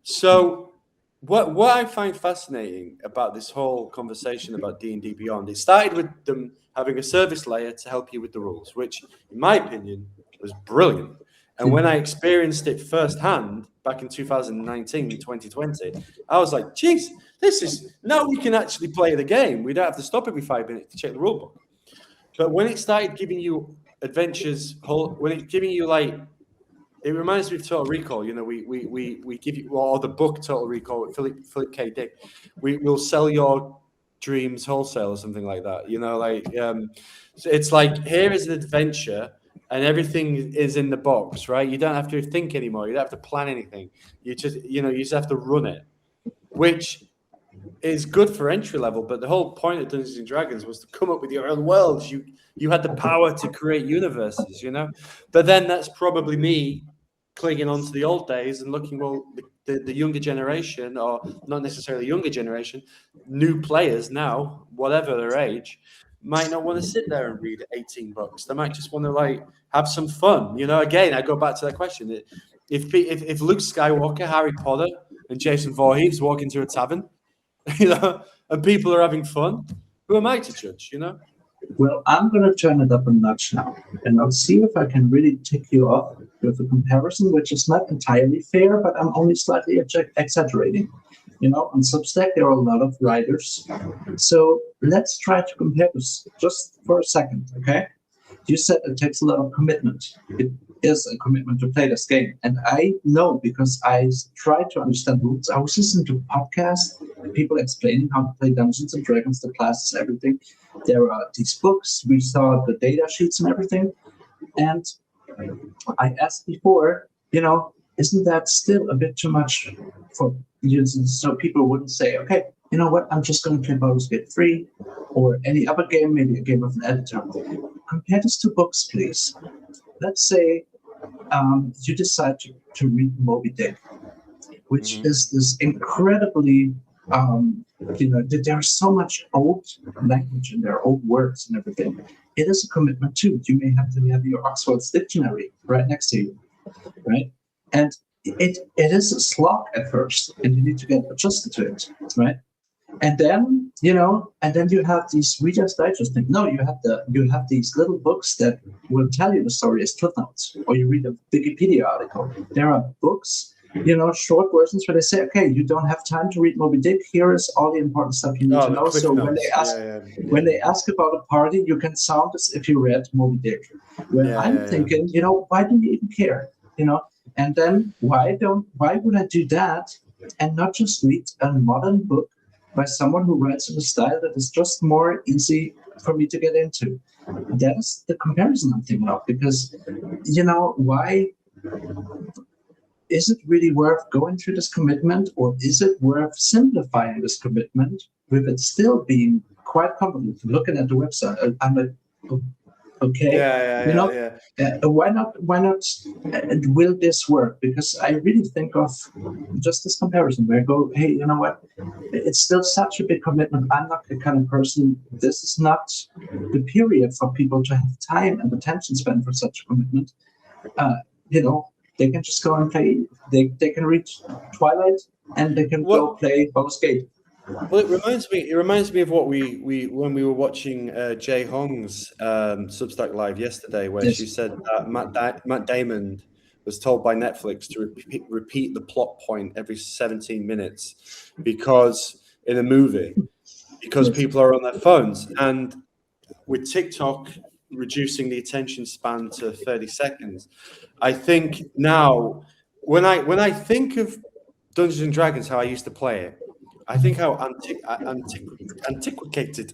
So what I find fascinating about this whole conversation about D&D Beyond, it started with them having a service layer to help you with the rules, which, in my opinion, was brilliant. And when I experienced it firsthand back in 2019, 2020, I was like, geez, now we can actually play the game. We don't have to stop every 5 minutes to check the rule book. But when it started giving you adventures, when it's giving you it reminds me of Total Recall. We give you, or the book Total Recall with Philip K. Dick. We'll sell your dreams wholesale or something like that. So it's like, here is an adventure. And everything is in the box, right? You don't have to think anymore. You don't have to plan anything. You just have to run it. Which is good for entry level, but the whole point of Dungeons and Dragons was to come up with your own worlds. You had the power to create universes, you know. But then that's probably me clinging on to the old days and looking, well, the younger generation, or not necessarily younger generation, new players now, whatever their age, might not want to sit there and read 18 books. They might just want to like have some fun, you know. Again, I go back to that question: if Luke Skywalker, Harry Potter, and Jason Voorhees walk into a tavern, you know, and people are having fun, who am I to judge, you know? Well, I'm going to turn it up a notch now, and I'll see if I can really tick you off with a comparison, which is not entirely fair, but I'm only slightly exaggerating. You know, on Substack, there are a lot of writers. So let's try to compare this just for a second, okay? You said it takes a lot of commitment. It is a commitment to play this game. And I know because I try to understand rules. I was listening to podcasts, people explaining how to play Dungeons and Dragons, the classes, everything. There are these books. We saw the data sheets and everything. And I asked before, you know, isn't that still a bit too much for users? So people wouldn't say, okay, you know what, I'm just going to play Baldur's Gate 3 or any other game, maybe a game with an editor. Compare this to books, please. Let's say you decide to read Moby Dick, which is this incredibly, there's so much old language in there, old words and everything. It is a commitment too. You may have to have your Oxford's dictionary right next to you, right? And it is a slog at first, and you need to get adjusted to it, right? And then, you have these Reader's Digest thing. No, you have these little books that will tell you the story as cliff notes, or you read a Wikipedia article. There are books, short versions where they say, okay, you don't have time to read Moby Dick. Here is all the important stuff you need to know. So when they ask about a party, you can sound as if you read Moby Dick. I'm thinking, why do you even care? And then why would I do that and not just read a modern book by someone who writes in a style that is just more easy for me to get into? That is the comparison I'm thinking of, because, why is it really worth going through this commitment, or is it worth simplifying this commitment with it still being quite complicated? Looking at the website, I'm like, okay, why not? Will this work? Because I really think of just this comparison where I go, hey, you know what? It's still such a big commitment. I'm not the kind of person. This is not the period for people to have time and attention spent for such a commitment. They can just go and play. They can read Twilight and they can go play Baldur's Gate. Well, it reminds me of what we when we were watching Jay Hong's Substack Live yesterday, where she said that Matt Damon was told by Netflix to repeat the plot point every 17 minutes because people are on their phones, and with TikTok reducing the attention span to 30 seconds, I think now when I think of Dungeons and Dragons, how I used to play it, I think how antiquated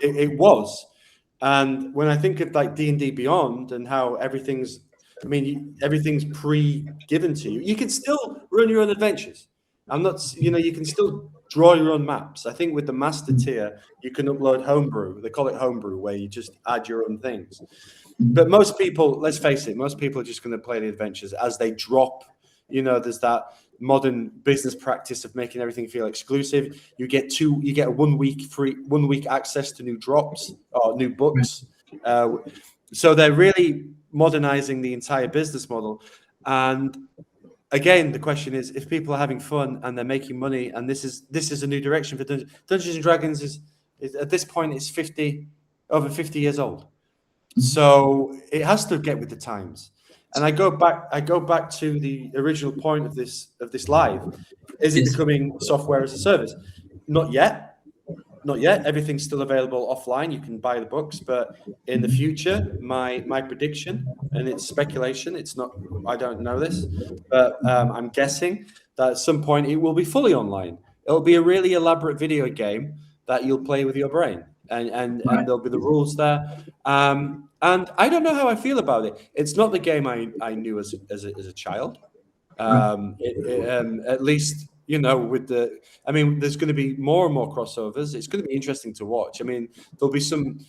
it was. And when I think of like D&D Beyond and how everything's pre-given to you, you can still run your own adventures. You can still draw your own maps. I think with the master tier, you can upload homebrew. They call it homebrew, where you just add your own things. But most people, let's face it, most people are just going to play the adventures as they drop. There's that modern business practice of making everything feel exclusive. You get a 1 week access to new drops or new books. So they're really modernizing the entire business model. And again, the question is, if people are having fun and they're making money, and this is a new direction for Dungeons and Dragons is at this point it's over 50 years old. So it has to get with the times. And I go back to the original point of this live. Is it becoming software as a service? Not yet. Everything's still available offline. You can buy the books, but in the future, my prediction, and it's speculation, it's not, I don't know this, but I'm guessing that at some point it will be fully online. It'll be a really elaborate video game that you'll play with your brain, and there'll be the rules there. And I don't know how I feel about it. It's not the game I knew as a child. At least, you know, with the, I mean, there's going to be more and more crossovers. It's going to be interesting to watch. I mean, there'll be some,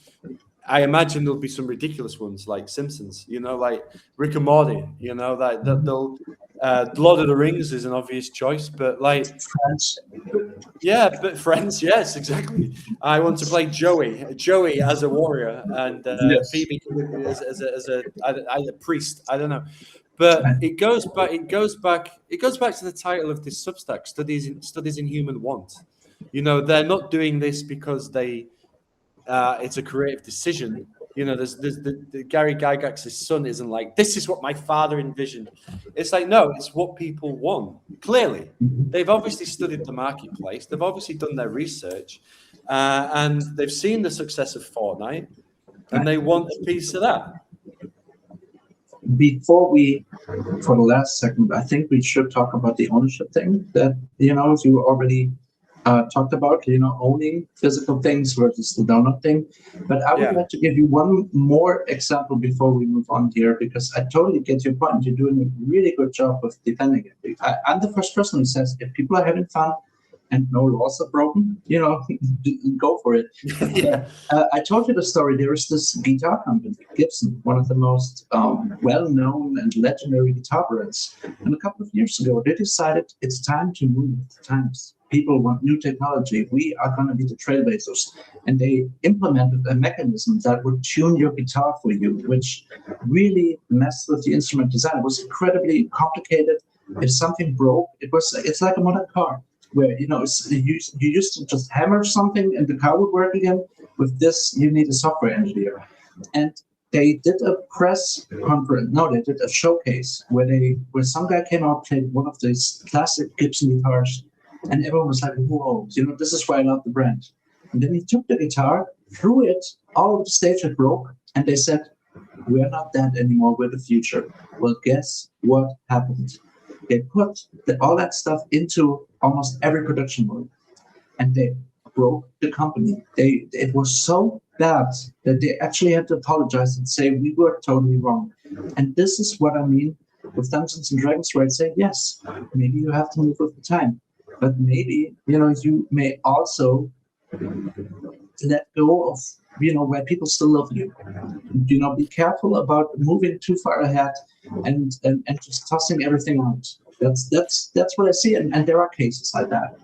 I imagine there'll be some ridiculous ones like Simpsons, you know, like Rick and Morty, you know, that they'll, Lord of the Rings is an obvious choice, but like, Friends. yeah, but Friends, yes, exactly. I want to play Joey as a warrior, and Yes. Phoebe as a priest. I don't know, but it goes back. It goes back to the title of this Substack: Studies in Human Want. You know, they're not doing this because it's a creative decision. You know, there's the Gary Gygax's son isn't like, this is what my father envisioned. It's like, no, it's what people want. Clearly, they've obviously studied the marketplace. They've obviously done their research, and they've seen the success of Fortnite, and they want a piece of that. Before we, for the last segment, I think we should talk about the ownership thing that, you know, you already talked about, you know, owning physical things versus the donut thing. But I would like to give you one more example before we move on here, because I totally get your point. You're doing a really good job of defending it. I'm the first person who says, if people are having fun and no laws are broken, you know, go for it. Yeah. I told you the story. There is this guitar company, Gibson, one of the most well-known and legendary guitar brands. And a couple of years ago, they decided it's time to move with the times. People want new technology. We are going to be the trailblazers. And they implemented a mechanism that would tune your guitar for you, which really messed with the instrument design. It was incredibly complicated. If something broke, it's like a modern car, where, you know, you used to just hammer something and the car would work again. With this, you need a software engineer. And they did a press conference. No, they did a showcase where some guy came out, played one of these classic Gibson guitars, and everyone was like, whoa, you know, this is why I love the brand. And then he took the guitar, threw it all over the stage, it broke, and they said, we're not that anymore, we're the future. Well, guess what happened? They put all that stuff into almost every production mode, and they broke the company. It was so bad that they actually had to apologize and say, we were totally wrong. And this is what I mean with Dungeons and Dragons, where I say, yes, maybe you have to move with the time, but maybe, you know, you may also let go of, you know, where people still love you. You know, be careful about moving too far ahead and just tossing everything out. That's what I see, and there are cases like that.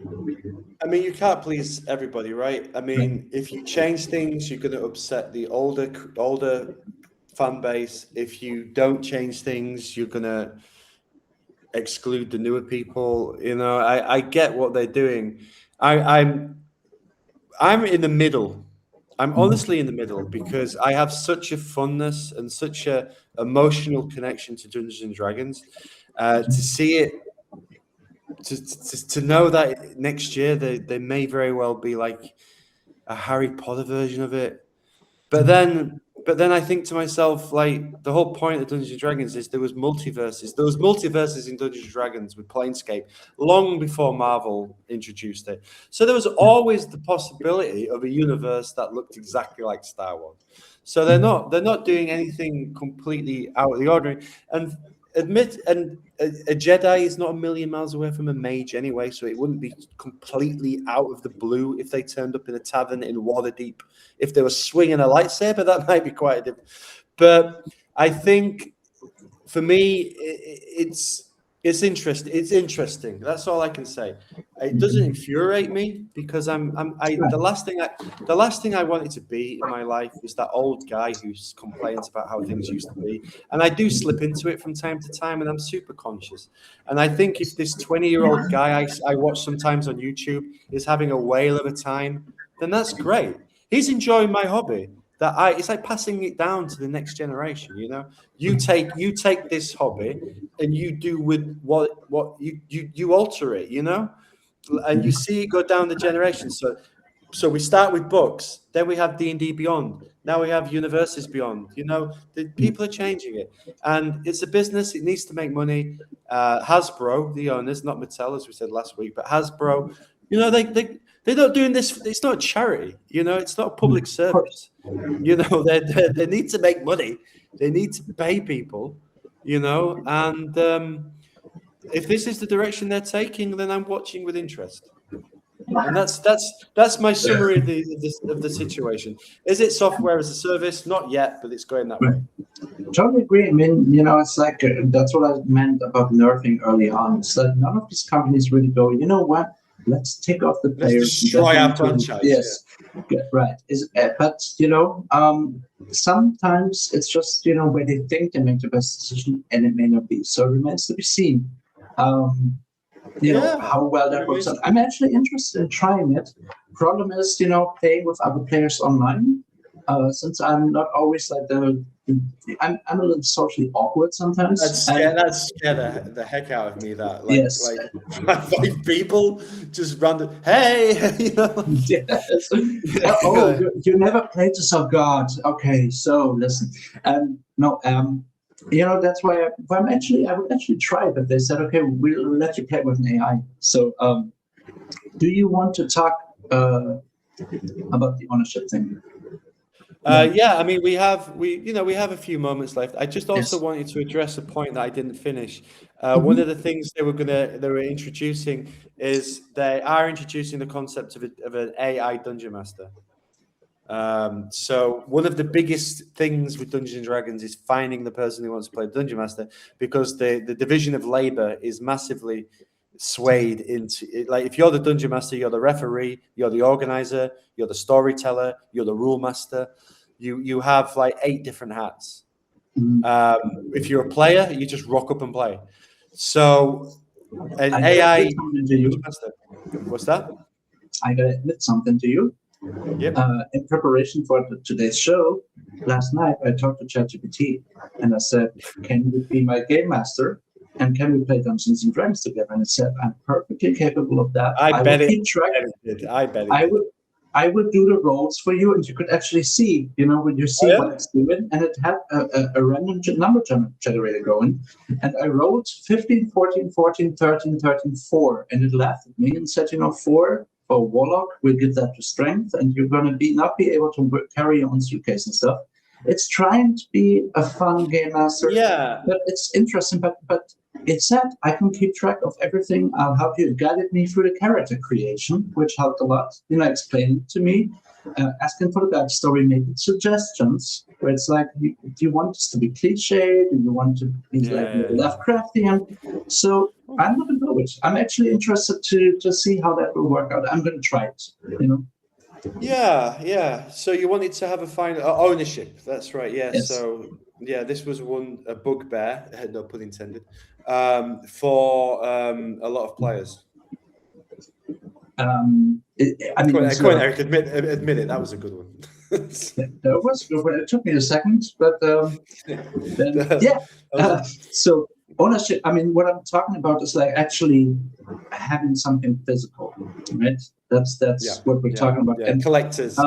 I mean, you can't please everybody, right? I mean, if you change things, you're going to upset the older fan base. If you don't change things, you're going to exclude the newer people. You know, I get what they're doing. I'm in the middle. I'm honestly in the middle because I have such a fondness and such a emotional connection to Dungeons and Dragons. To see it, to know that next year they may very well be like a Harry Potter version of it. But then I think to myself, like, the whole point of Dungeons and Dragons is there was multiverses. There was multiverses in Dungeons and Dragons with Planescape long before Marvel introduced it. So there was always the possibility of a universe that looked exactly like Star Wars. So they're not doing anything completely out of the ordinary. And a Jedi is not a million miles away from a mage anyway, so it wouldn't be completely out of the blue if they turned up in a tavern in Waterdeep. If they were swinging a lightsaber, that might be quite a different. But I think for me, it's interesting. It's interesting. That's all I can say. It doesn't infuriate me because the last thing I wanted to be in my life is that old guy who complains about how things used to be. And I do slip into it from time to time, and I'm super conscious. And I think if this 20-year-old guy I watch sometimes on YouTube is having a whale of a time, then that's great. He's enjoying my hobby. It's like passing it down to the next generation. You know, you take this hobby and you do with what you alter it. You know, and you see it go down the generations. So we start with books, then we have D&D Beyond. Now we have Universes Beyond. You know, the people are changing it, and it's a business. It needs to make money. Hasbro, the owners, not Mattel, as we said last week, but Hasbro. You know, they're not doing this. It's not a charity. You know, it's not a public service. You know, they need to make money. They need to pay people. You know, and if this is the direction they're taking, then I'm watching with interest. And that's my summary of the situation. Is it software as a service? Not yet, but it's going that way. Totally agree. I mean, you know, it's like that's what I meant about nerfing early on. It's that none of these companies really go, you know what? Let's take off the players. Let's destroy our franchise. Yes, right. But you know, sometimes it's just, you know, where they think they make the best decision, and it may not be. So it remains to be seen. You know how well that works out. I'm actually interested in trying it. Problem is, you know, playing with other players online. Since I'm not always like I'm a little socially awkward sometimes. That's scared the heck out of me. That like 5 people just random. Hey, you know. Yes. Oh, you never played this? Oh God. Okay, so listen. No. You know, that's why I would actually try it, but they said, okay, we'll let you play with an AI. So, do you want to talk about the ownership thing? Yeah, I mean, we have a few moments left. I just also wanted to address a point that I didn't finish. One of the things they were introducing is they are introducing the concept of an AI dungeon master. So one of the biggest things with Dungeons and Dragons is finding the person who wants to play Dungeon Master, because the division of labor is massively swayed into, like, if you're the Dungeon Master, you're the referee, you're the organizer, you're the storyteller, you're the rule master. You have like 8 different hats. If you're a player, you just rock up and play. So an AI Dungeon Master. What's that? I gotta admit something to you. Yep. In preparation for today's show, last night I talked to ChatGPT and I said, "Can you be my game master? And can we play Dungeons and Dragons together?" And it said, "I'm perfectly capable of that. I bet I would do the rolls for you, and you could actually see, you know, when you see what it's doing." And it had a random number generator going. And I rolled 15, 14, 14, 13, 13, 4. And it laughed at me and said, you know, 4 for Warlock, we'll give that to strength, and you're going to not be able to carry your own suitcase and stuff. It's trying to be a fun game master. Yeah. But it's interesting. But it said I can keep track of everything. I'll help you. It guided me through the character creation, which helped a lot. You know, explaining to me, asking for the backstory, making suggestions. Where it's like, do you want this to be cliche? Do you want to be Lovecraftian? So I'm not going to go with it. I'm actually interested to see how that will work out. I'm going to try it. You know. Yeah. So you wanted to have a final ownership. That's right. Yeah. Yes. So yeah, this was a bugbear, no pun intended, for a lot of players. Eric, admit it. That was a good one. That was good one. It took me a second, but so ownership. I mean, what I'm talking about is like actually having something physical, right? That's what we're talking about. Yeah. And collectors.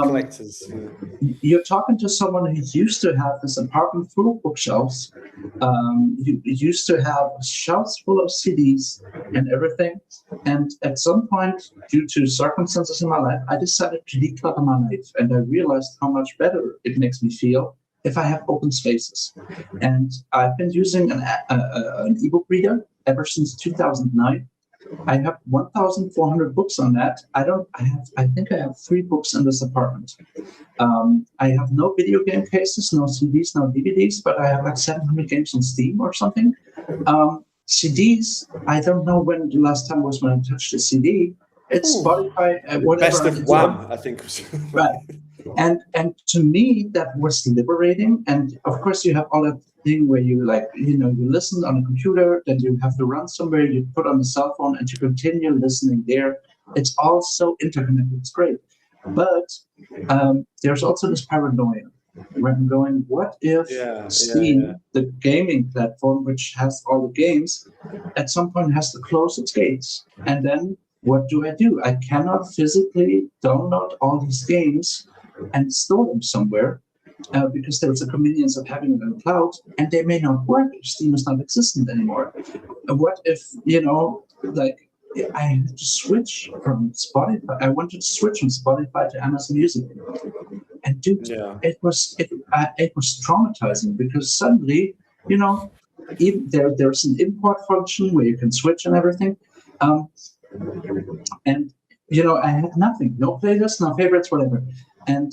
You're talking to someone who used to have this apartment full of bookshelves. You used to have shelves full of CDs and everything. And at some point, due to circumstances in my life, I decided to declutter my life. And I realized how much better it makes me feel if I have open spaces. And I've been using an ebook reader ever since 2009. I have 1,400 books on that. I think I have 3 books in this apartment. I have no video game cases, no CDs, no DVDs, but I have like 700 games on Steam or something. CDs, I don't know when the last time was when I touched a CD. It's Spotify, whatever. Best of Wham, I think. Right. And to me, that was liberating. And of course, you have all that thing where you you listen on a computer, then you have to run somewhere, you put on a cell phone, and you continue listening there. It's all so interconnected. It's great. But there's also this paranoia where I'm going, what if Steam, the gaming platform, which has all the games, at some point has to close its gates? And then what do? I cannot physically download all these games and store them somewhere because there's a convenience of having it in the cloud, and they may not work if Steam is not existent anymore. What if, I had to switch from Spotify? I wanted to switch from Spotify to Amazon Music. And it was traumatizing because suddenly, even there's an import function where you can switch and everything. And I had nothing, no playlists, no favorites, whatever. And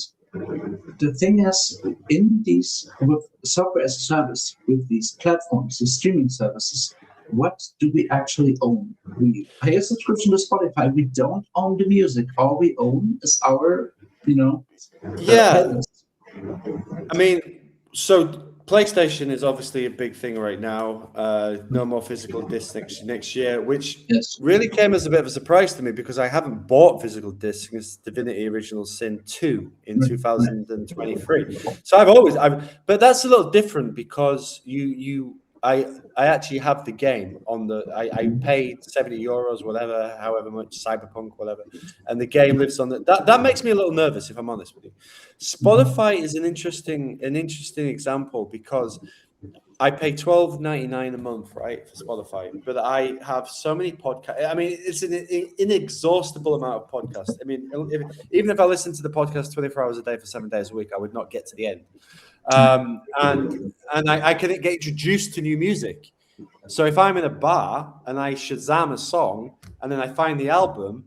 the thing is, in these with software as a service, with these platforms, these streaming services, what do we actually own? We pay a subscription to Spotify. We don't own the music. All we own is our, playlist. I mean, so PlayStation is obviously a big thing right now. No more physical discs next year, which really came as a bit of a surprise to me because I haven't bought physical discs since Divinity Original Sin 2 in 2023. So but that's a little different because I actually have the game on I paid €70, whatever, however much, Cyberpunk, whatever, and the game lives on that makes me a little nervous, if I'm honest with you. Spotify is an interesting example because I pay $12.99 a month, right, for Spotify, but I have so many podcasts. I mean, it's an inexhaustible amount of podcasts. I mean, even if I listen to the podcast 24 hours a day for 7 days a week, I would not get to the end. And I can get introduced to new music. So if I'm in a bar and I Shazam a song and then I find the album,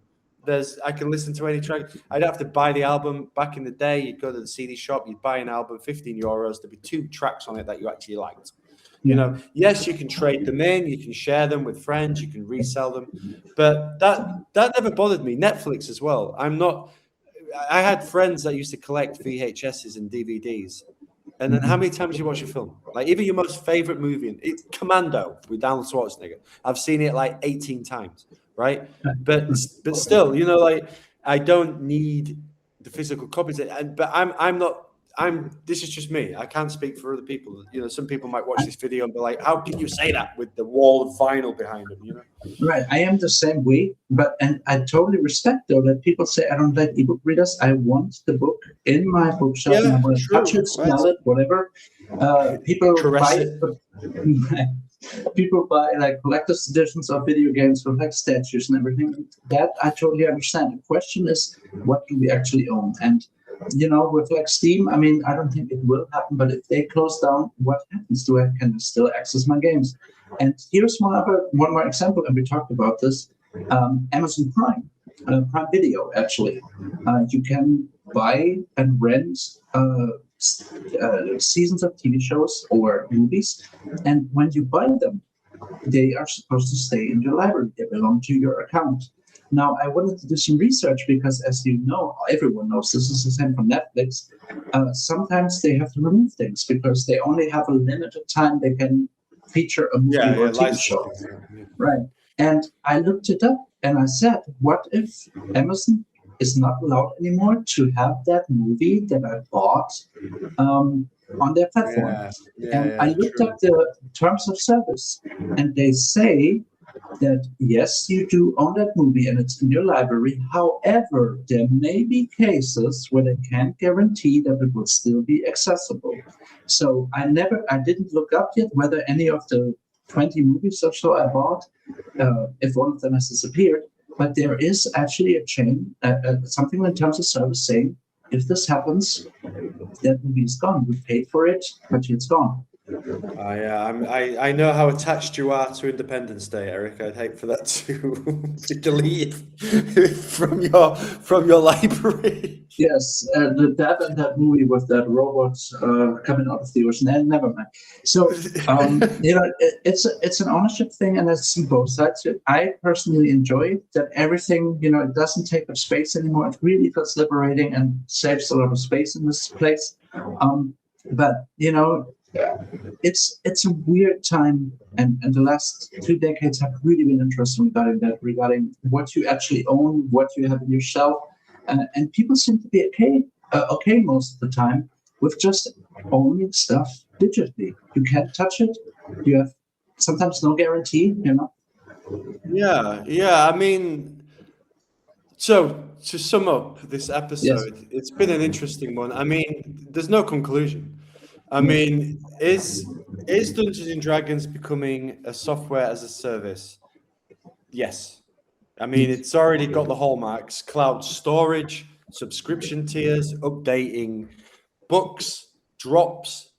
I can listen to any track. I don't have to buy the album. Back in the day, you'd go to the CD shop, you'd buy an album, €15. There'd be 2 tracks on it that you actually liked. Yes, you can trade them in, you can share them with friends, you can resell them, but that never bothered me. Netflix as well. I had friends that used to collect VHSs and DVDs. And then how many times do you watch a film? Like even your most favorite movie, it's Commando with Arnold Schwarzenegger. I've seen it like 18 times, right? But still, like I don't need the physical copies. But this is just me. I can't speak for other people. Some people might watch this video and be like, how can you say that with the wall of vinyl behind them, Right. I am the same way, and I totally respect though that people say I don't like ebook readers. I want the book in my bookshelf and I want to touch it, smell it, whatever. People buy like collector's editions of video games with like statues and everything. That I totally understand. The question is, what do we actually own? And with like Steam, I mean, I don't think it will happen, but if they close down, what happens? Can I still access my games? And here's one more example, and we talked about this. Amazon Prime Video, actually. You can buy and rent seasons of TV shows or movies, and when you buy them, they are supposed to stay in your library. They belong to your account. Now, I wanted to do some research because, as you know, everyone knows this is the same for Netflix. Sometimes they have to remove things because they only have a limited time they can feature a movie or a TV show. Right. And I looked it up and I said, what if Amazon is not allowed anymore to have that movie that I bought on their platform? I looked up the terms of service and they say that yes, you do own that movie and it's in your library. However, there may be cases where they can't guarantee that it will still be accessible. So I didn't look up yet whether any of the 20 movies or so I bought, if one of them has disappeared, but there is actually a chain, something in terms of service saying, if this happens, that movie is gone. We paid for it, but it's gone. I know how attached you are to Independence Day, Eric. I'd hate for that to be deleted from your library. Yes, that movie with that robot coming out of the ocean. And never mind. So it's an ownership thing, and it's both sides. I personally enjoy that everything it doesn't take up space anymore. It really feels liberating and saves a lot of space in this place. But it's a weird time, and the last 2 decades have really been interesting regarding what you actually own, what you have in your shelf, and people seem to be okay most of the time with just owning stuff digitally. You can't touch it. You have sometimes no guarantee. Yeah. I mean, so to sum up this episode, It's been an interesting one. I mean, there's no conclusion. I mean, is Dungeons and Dragons becoming a software as a service? Yes. I mean, it's already got the hallmarks: cloud storage, subscription tiers, updating books, drops,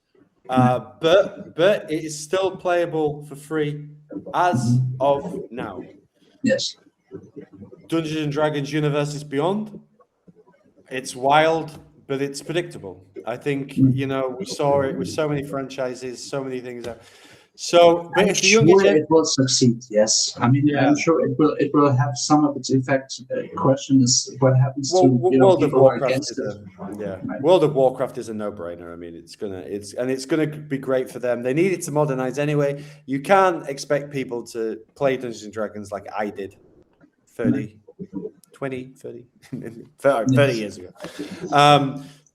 but it is still playable for free as of now. Yes. Dungeons and Dragons Universes Beyond, it's wild, but it's predictable. I think, you know, we saw it with so many franchises, so many things. So, but I'm if the sure younger it will succeed. Yes, I mean, yeah. I'm sure it will. It will have some of its effects. Question is what happens to World of people who are Warcraft against is it. Right. World of Warcraft is a no-brainer. I mean, it's gonna be great for them. They need it to modernize anyway. You can't expect people to play Dungeons and Dragons like I did 30 years ago.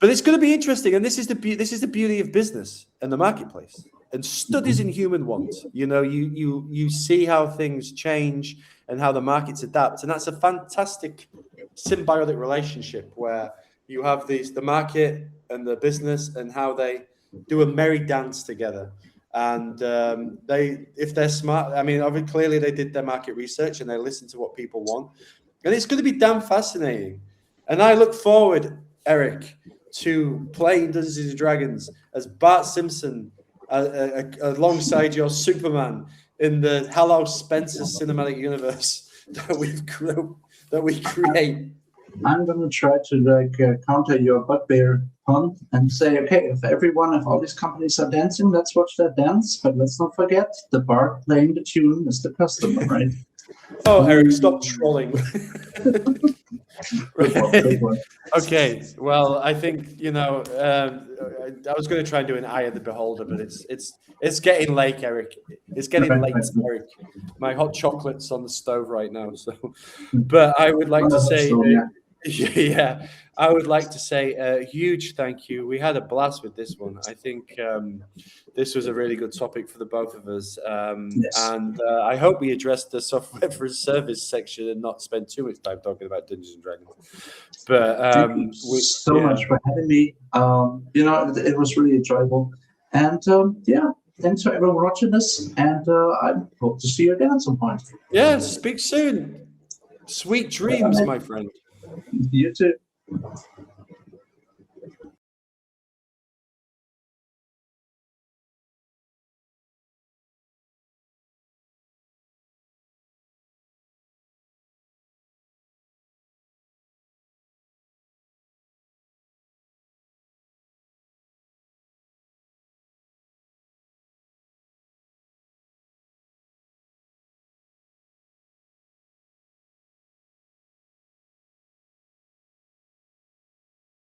But it's going to be interesting, and this is the beauty of business and the marketplace and studies in human want. You know, you see how things change and how the markets adapt, and that's a fantastic symbiotic relationship where you have the market and the business and how they do a merry dance together. And if they're smart, I mean, obviously, clearly they did their market research and they listened to what people want, and it's going to be damn fascinating. And I look forward, Eric, to playing Dungeons and Dragons as Bart Simpson alongside your Superman in the Hello Spencer cinematic universe that we create. I'm going to try to counter your bugbear pun and say, okay, if all these companies are dancing, let's watch that dance. But let's not forget the Bart playing the tune is the customer, right? Oh, Eric, stop trolling. Good one. Okay, well, I think, you know, I was going to try and do an eye of the beholder, but it's getting late, Eric. It's getting late, Eric. My hot chocolate's on the stove right now. So, but I would like to say, yeah, I would like to say a huge thank you. We had a blast with this one. I think this was a really good topic for the both of us. Yes. And I hope we addressed the software for a service section and not spend too much time talking about Dungeons and Dragons. But thank you so much for having me. You know, it was really enjoyable. And yeah, thanks for everyone watching this. And I hope to see you again at some point. Yeah, speak soon. Sweet dreams, my friend. You too.